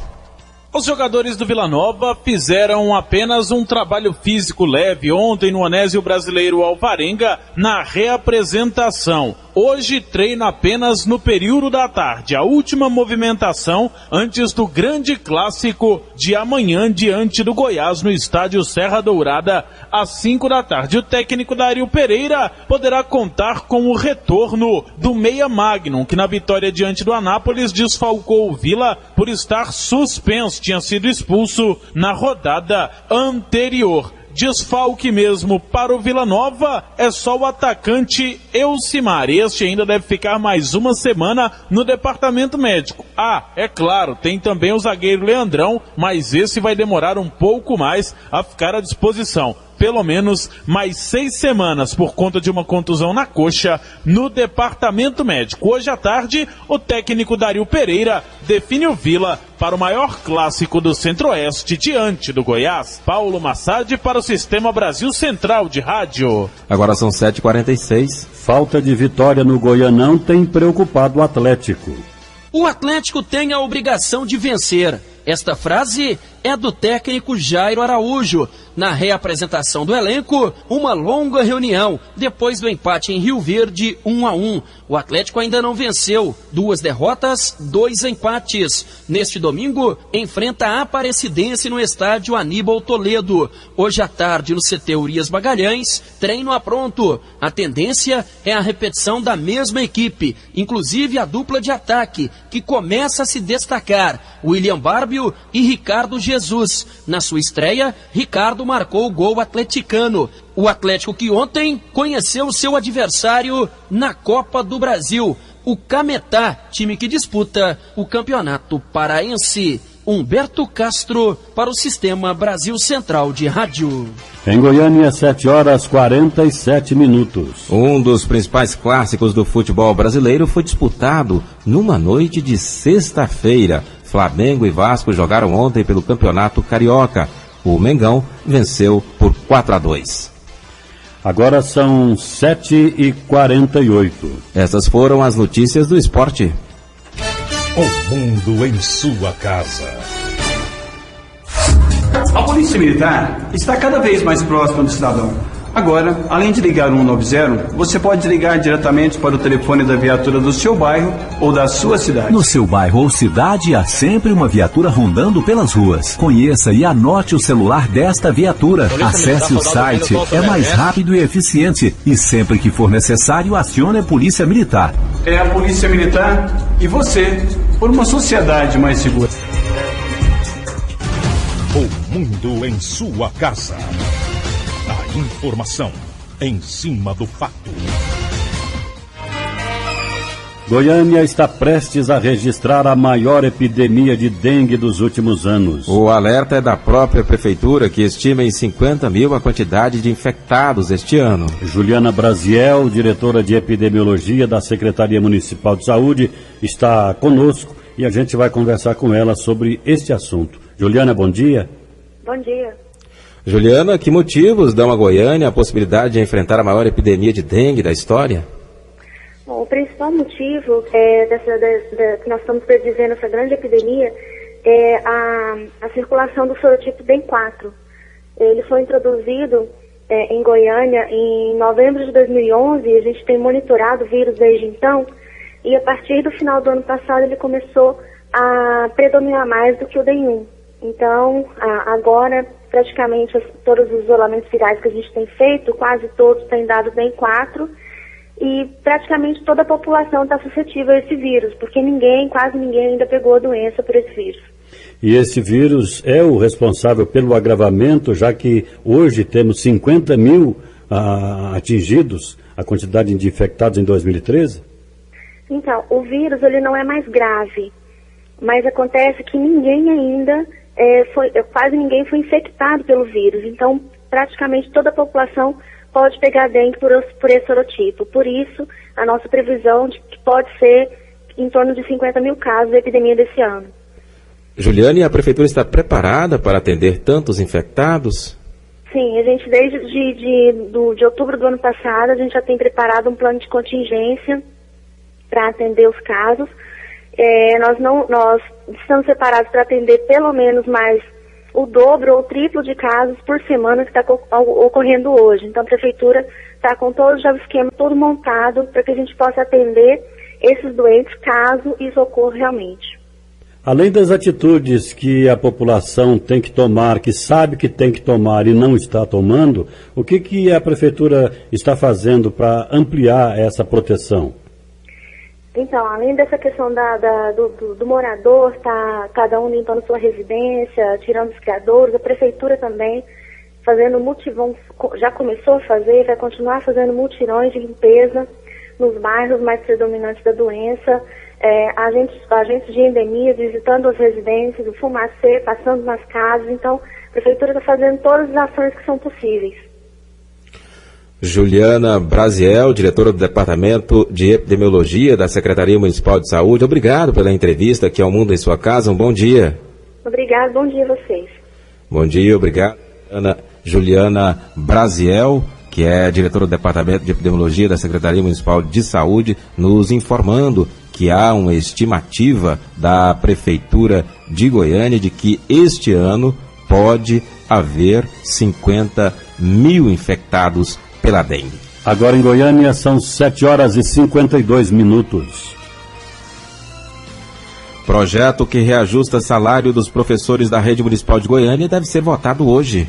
Os jogadores do Vila Nova fizeram apenas um trabalho físico leve ontem no Onésio Brasileiro Alvarenga na reapresentação. hoje treina apenas no período da tarde, a última movimentação antes do grande clássico de amanhã diante do Goiás no estádio Serra Dourada às 5 da tarde. O técnico Dario Pereira poderá contar com o retorno do meia Magnum, que na vitória diante do Anápolis desfalcou o Vila por estar suspenso, tinha sido expulso na rodada anterior. Desfalque mesmo para o Vila Nova é só o atacante Elcimar. Este ainda deve ficar mais uma semana no departamento médico. É claro, tem também o zagueiro Leandrão, mas esse vai demorar um pouco mais a ficar à disposição. Pelo menos mais 6 semanas por conta de uma contusão na coxa no departamento médico. Hoje à tarde, o técnico Dario Pereira define o Vila para o maior clássico do Centro-Oeste diante do Goiás. Paulo Massad para o Sistema Brasil Central de Rádio. Agora são 7h46. Falta de vitória no Goianão tem preocupado o Atlético. O Atlético tem a obrigação de vencer. Esta frase é do técnico Jairo Araújo. Na reapresentação do elenco, uma longa reunião depois do empate em Rio Verde 1-1. O Atlético ainda não venceu, 2 derrotas, 2 empates. Neste domingo, enfrenta a Aparecidense no estádio Aníbal Toledo. Hoje à tarde, no CT Urias Magalhães, treino apronto. A tendência é a repetição da mesma equipe, inclusive a dupla de ataque, que começa a se destacar, William Barbio e Ricardo Jesus. Na sua estreia, Ricardo marcou o gol atleticano. O Atlético que ontem conheceu seu adversário na Copa do Brasil, o Cametá, time que disputa o Campeonato Paraense. Humberto Castro para o Sistema Brasil Central de Rádio. Em Goiânia, 7h47. Um dos principais clássicos do futebol brasileiro foi disputado numa noite de sexta-feira. Flamengo e Vasco jogaram ontem pelo Campeonato Carioca. O Mengão venceu por 4-2. Agora são 7h48. Essas foram as notícias do esporte. O mundo em sua casa. A Polícia Militar está cada vez mais próxima do cidadão. Agora, além de ligar 190, você pode ligar diretamente para o telefone da viatura do seu bairro ou da sua cidade. No seu bairro ou cidade, há sempre uma viatura rondando pelas ruas. Conheça e anote o celular desta viatura. Acesse o site, é mais rápido e eficiente. E sempre que for necessário, acione a Polícia Militar. É a Polícia Militar e você, por uma sociedade mais segura. O mundo em sua casa. A informação em cima do fato. Goiânia está prestes a registrar a maior epidemia de dengue dos últimos anos. O alerta é da própria prefeitura, que estima em 50 mil a quantidade de infectados este ano. Juliana Brasiel, diretora de epidemiologia da Secretaria Municipal de Saúde, está conosco e a gente vai conversar com ela sobre este assunto. Juliana, bom dia. Bom dia. Juliana, que motivos dão a Goiânia a possibilidade de enfrentar a maior epidemia de dengue da história? Bom, o principal motivo que nós estamos prevendo essa grande epidemia é a circulação do sorotipo DEM4. Ele foi introduzido em Goiânia em novembro de 2011 e a gente tem monitorado o vírus desde então, e a partir do final do ano passado ele começou a predominar mais do que o DEM1. Então, agora, praticamente todos os isolamentos virais que a gente tem feito, quase todos têm dado DEM4, e praticamente toda a população está suscetível a esse vírus, porque quase ninguém ainda pegou a doença por esse vírus. E esse vírus é o responsável pelo agravamento, já que hoje temos 50 mil atingidos, a quantidade de infectados em 2013? Então, o vírus ele não é mais grave, mas acontece que ninguém ainda... quase ninguém foi infectado pelo vírus, então praticamente toda a população pode pegar dengue por esse sorotipo. Por isso, a nossa previsão de que pode ser em torno de 50 mil casos da epidemia desse ano. Juliane, a Prefeitura está preparada para atender tantos infectados? Sim, a gente desde de outubro do ano passado, a gente já tem preparado um plano de contingência para atender os casos. Nós estamos separados para atender pelo menos mais o dobro ou o triplo de casos por semana que está ocorrendo hoje. Então a Prefeitura está com todo já o esquema todo montado para que a gente possa atender esses doentes caso isso ocorra realmente. Além das atitudes que a população tem que tomar, que sabe que tem que tomar e não está tomando, o que a Prefeitura está fazendo para ampliar essa proteção? Então, além dessa questão do morador, cada um limpando sua residência, tirando os criadouros, a Prefeitura também fazendo já começou a fazer, vai continuar fazendo mutirões de limpeza nos bairros mais predominantes da doença, agentes de endemias visitando as residências, o Fumacê passando nas casas. Então, a Prefeitura está fazendo todas as ações que são possíveis. Juliana Brasiel, diretora do Departamento de Epidemiologia da Secretaria Municipal de Saúde, obrigado pela entrevista aqui ao Mundo em Sua Casa. Um bom dia. Obrigado, bom dia a vocês. Bom dia, obrigado. Juliana Brasiel, que é diretora do Departamento de Epidemiologia da Secretaria Municipal de Saúde, nos informando que há uma estimativa da Prefeitura de Goiânia de que este ano pode haver 50 mil infectados pela dengue. Agora em Goiânia são 7h52. Projeto que reajusta salário dos professores da rede municipal de Goiânia deve ser votado hoje.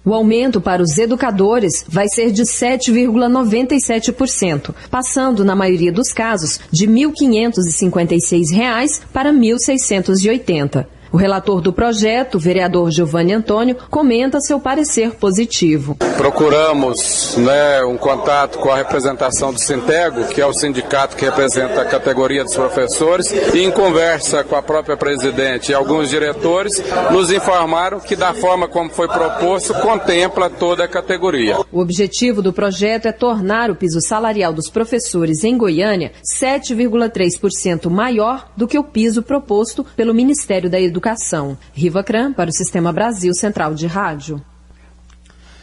O aumento para os educadores vai ser de 7,97%, passando, na maioria dos casos, de R$ 1.556 para R$ 1.680. O relator do projeto, o vereador Giovanni Antônio, comenta seu parecer positivo. Procuramos um contato com a representação do Sintego, que é o sindicato que representa a categoria dos professores, e em conversa com a própria presidente e alguns diretores, nos informaram que da forma como foi proposto, contempla toda a categoria. O objetivo do projeto é tornar o piso salarial dos professores em Goiânia 7,3% maior do que o piso proposto pelo Ministério da Educação. Riva Cram, para o Sistema Brasil Central de Rádio.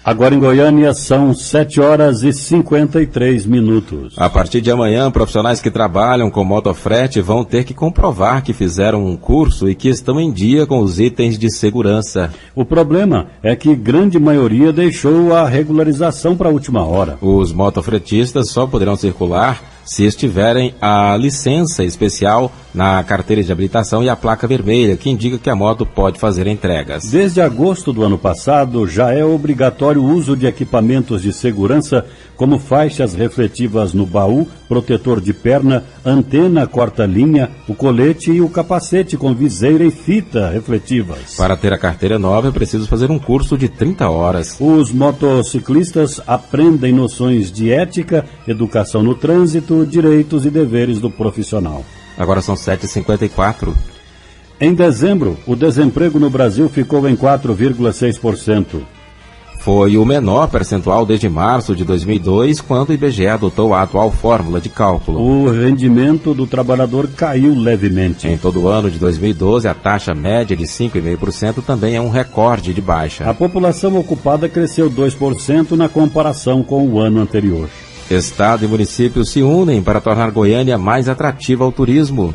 Agora em Goiânia são 7h53. A partir de amanhã, profissionais que trabalham com motofrete vão ter que comprovar que fizeram um curso e que estão em dia com os itens de segurança. O problema é que grande maioria deixou a regularização para a última hora. Os motofretistas só poderão circular se estiverem a licença especial na carteira de habilitação e a placa vermelha, que indica que a moto pode fazer entregas. Desde agosto do ano passado, já é obrigatório o uso de equipamentos de segurança, como faixas refletivas no baú, protetor de perna, antena corta-linha, o colete e o capacete com viseira e fita refletivas. Para ter a carteira nova, é preciso fazer um curso de 30 horas. Os motociclistas aprendem noções de ética, educação no trânsito, direitos e deveres do profissional. Agora são 7h54. Em dezembro, o desemprego no Brasil ficou em 4,6%. Foi o menor percentual desde março de 2002, quando o IBGE adotou a atual fórmula de cálculo. O rendimento do trabalhador caiu levemente. Em todo o ano de 2012, a taxa média de 5,5% também é um recorde de baixa. A população ocupada cresceu 2% na comparação com o ano anterior. Estado e municípios se unem para tornar Goiânia mais atrativa ao turismo.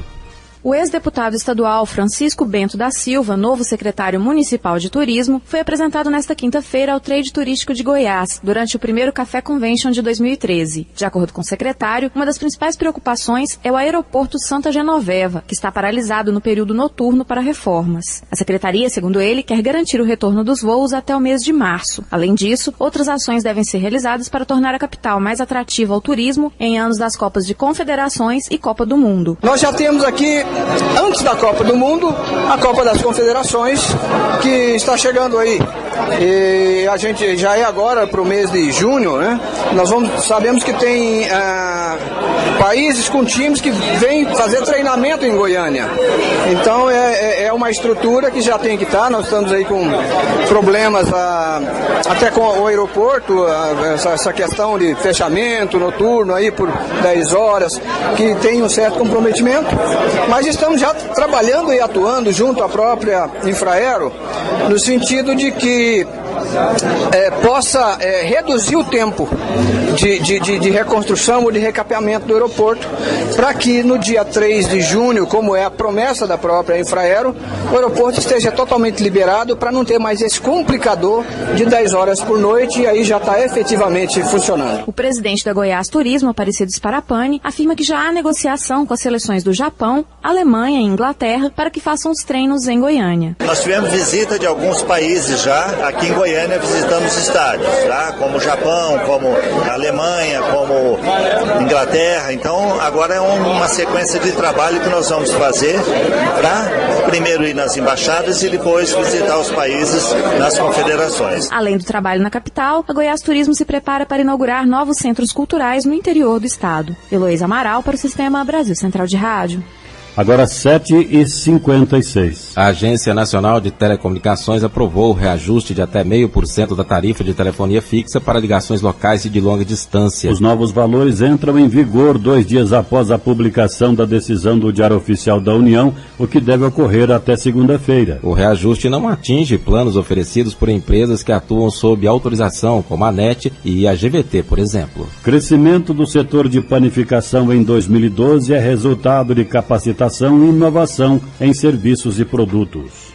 O ex-deputado estadual Francisco Bento da Silva, novo secretário municipal de turismo, foi apresentado nesta quinta-feira ao Trade Turístico de Goiás, durante o primeiro Café Convention de 2013. De acordo com o secretário, uma das principais preocupações é o aeroporto Santa Genoveva, que está paralisado no período noturno para reformas. A secretaria, segundo ele, quer garantir o retorno dos voos até o mês de março. Além disso, outras ações devem ser realizadas para tornar a capital mais atrativa ao turismo em anos das Copas de Confederações e Copa do Mundo. Nós já temos aqui, antes da Copa do Mundo, a Copa das Confederações, que está chegando aí. E a gente já é agora para o mês de junho, né? Sabemos que tem países com times que vêm fazer treinamento em Goiânia. Então é uma estrutura que já tem que estar. Nós estamos aí com problemas até com o aeroporto, essa questão de fechamento noturno aí por 10 horas, que tem um certo comprometimento. Mas estamos já trabalhando e atuando junto à própria Infraero, no sentido de que possa reduzir o tempo de reconstrução ou de recapeamento do aeroporto, para que no dia 3 de junho, como é a promessa da própria Infraero, o aeroporto esteja totalmente liberado para não ter mais esse complicador de 10 horas por noite, e aí já está efetivamente funcionando. O presidente da Goiás Turismo, Aparecido Sparapani, afirma que já há negociação com as seleções do Japão, Alemanha e Inglaterra para que façam os treinos em Goiânia. Nós tivemos visita de alguns países já. Aqui em Goiânia visitamos estádios, tá? Como o Japão, como a Alemanha, como Inglaterra. Então agora é uma sequência de trabalho que nós vamos fazer para primeiro ir nas embaixadas e depois visitar os países nas confederações. Além do trabalho na capital, a Goiás Turismo se prepara para inaugurar novos centros culturais no interior do estado. Eloísa Amaral para o Sistema Brasil Central de Rádio. Agora 7h56. A Agência Nacional de Telecomunicações aprovou o reajuste de até 0,5% da tarifa de telefonia fixa para ligações locais e de longa distância. Os novos valores entram em vigor 2 dias após a publicação da decisão do Diário Oficial da União, o que deve ocorrer até segunda-feira. O reajuste não atinge planos oferecidos por empresas que atuam sob autorização, como a NET e a GVT, por exemplo. Crescimento do setor de panificação em 2012 é resultado de capacitação e inovação em serviços e produtos.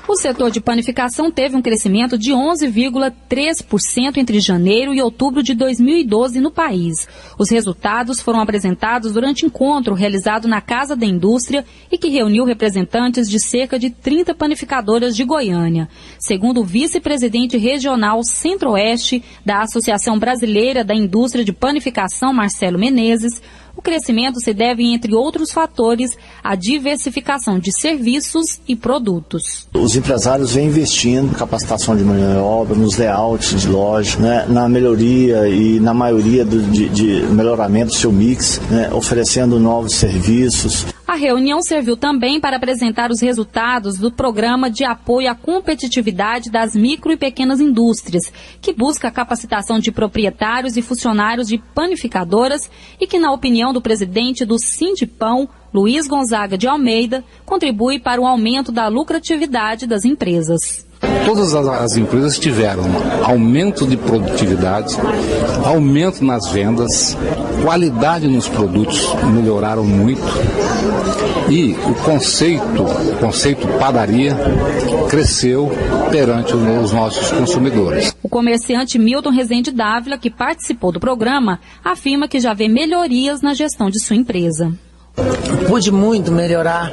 O setor de panificação teve um crescimento de 11,3% entre janeiro e outubro de 2012 no país. Os resultados foram apresentados durante encontro realizado na Casa da Indústria e que reuniu representantes de cerca de 30 panificadoras de Goiânia. Segundo o vice-presidente regional Centro-Oeste da Associação Brasileira da Indústria de Panificação, Marcelo Menezes, o crescimento se deve, entre outros fatores, à diversificação de serviços e produtos. Os empresários vêm investindo em capacitação de mão de obra, nos layouts de loja, né, na melhoria e na maioria de melhoramento do seu mix, né, oferecendo novos serviços. A reunião serviu também para apresentar os resultados do Programa de Apoio à Competitividade das Micro e Pequenas Indústrias, que busca a capacitação de proprietários e funcionários de panificadoras e que, na opinião do presidente do Sindipão, Luiz Gonzaga de Almeida, contribui para o aumento da lucratividade das empresas. Todas as empresas tiveram aumento de produtividade, aumento nas vendas, qualidade nos produtos melhoraram muito e o conceito padaria cresceu perante os nossos consumidores. O comerciante Milton Rezende Dávila, que participou do programa, afirma que já vê melhorias na gestão de sua empresa. Pude muito melhorar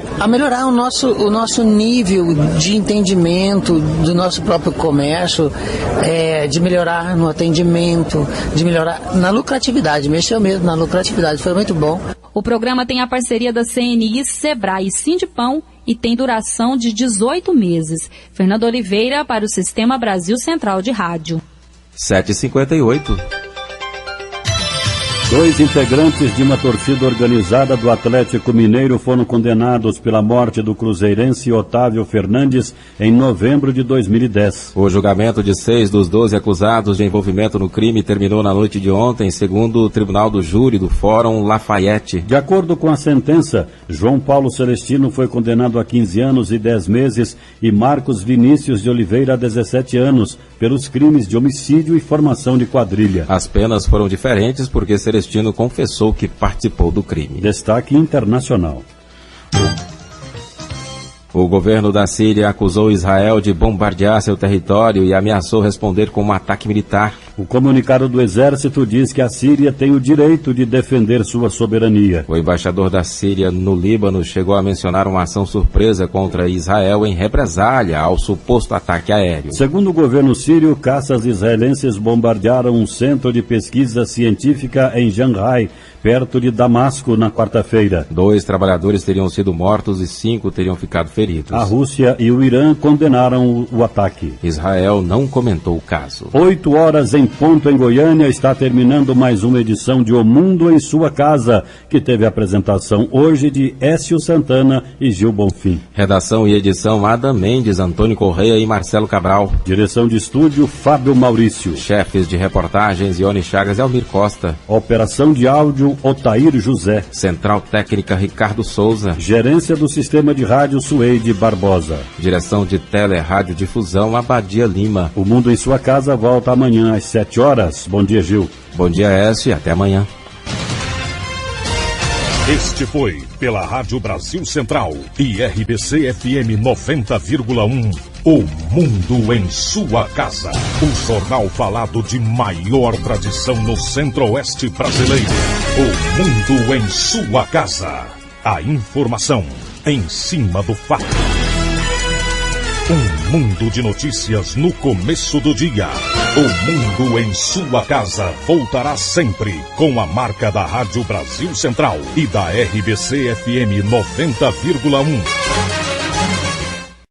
o nosso nível de entendimento do nosso próprio comércio, de melhorar no atendimento, de melhorar na lucratividade, mexeu mesmo na lucratividade, foi muito bom. O programa tem a parceria da CNI, Sebrae e Sindipão e tem duração de 18 meses. Fernando Oliveira para o Sistema Brasil Central de Rádio. 7h58. 2 integrantes de uma torcida organizada do Atlético Mineiro foram condenados pela morte do cruzeirense Otávio Fernandes em novembro de 2010. O julgamento de 6 dos 12 acusados de envolvimento no crime terminou na noite de ontem, segundo o Tribunal do Júri do Fórum Lafayette. De acordo com a sentença, João Paulo Celestino foi condenado a 15 anos e 10 meses e Marcos Vinícius de Oliveira a 17 anos pelos crimes de homicídio e formação de quadrilha. As penas foram diferentes porque Celestino confessou que participou do crime. Destaque internacional. O governo da Síria acusou Israel de bombardear seu território e ameaçou responder com um ataque militar. O comunicado do Exército diz que a Síria tem o direito de defender sua soberania. O embaixador da Síria no Líbano chegou a mencionar uma ação surpresa contra Israel em represália ao suposto ataque aéreo. Segundo o governo sírio, caças israelenses bombardearam um centro de pesquisa científica em Shanghai, perto de Damasco, na quarta-feira. 2 trabalhadores teriam sido mortos e 5 teriam ficado feridos. A Rússia e o Irã condenaram o ataque. Israel não comentou o caso. 8 horas em ponto em Goiânia, está terminando mais uma edição de O Mundo em Sua Casa, que teve a apresentação hoje de Écio Santana e Gil Bonfim. Redação e edição Adam Mendes, Antônio Correia e Marcelo Cabral. Direção de estúdio Fábio Maurício. Chefes de reportagens Ione Chagas e Almir Costa. Operação de áudio Direção Otair José. Central Técnica Ricardo Souza. Gerência do Sistema de Rádio Sueide Barbosa. Direção de Tele-Rádio-Difusão Abadia Lima. O Mundo em Sua Casa volta amanhã às 7 horas. Bom dia, Gil. Bom dia, Écio, e até amanhã. Este foi, pela Rádio Brasil Central e RBC FM 90,1, O Mundo em Sua Casa. O jornal falado de maior tradição no Centro-Oeste brasileiro. O Mundo em Sua Casa. A informação em cima do fato. Um mundo de notícias no começo do dia. O Mundo em Sua Casa voltará sempre com a marca da Rádio Brasil Central e da RBC FM 90,1.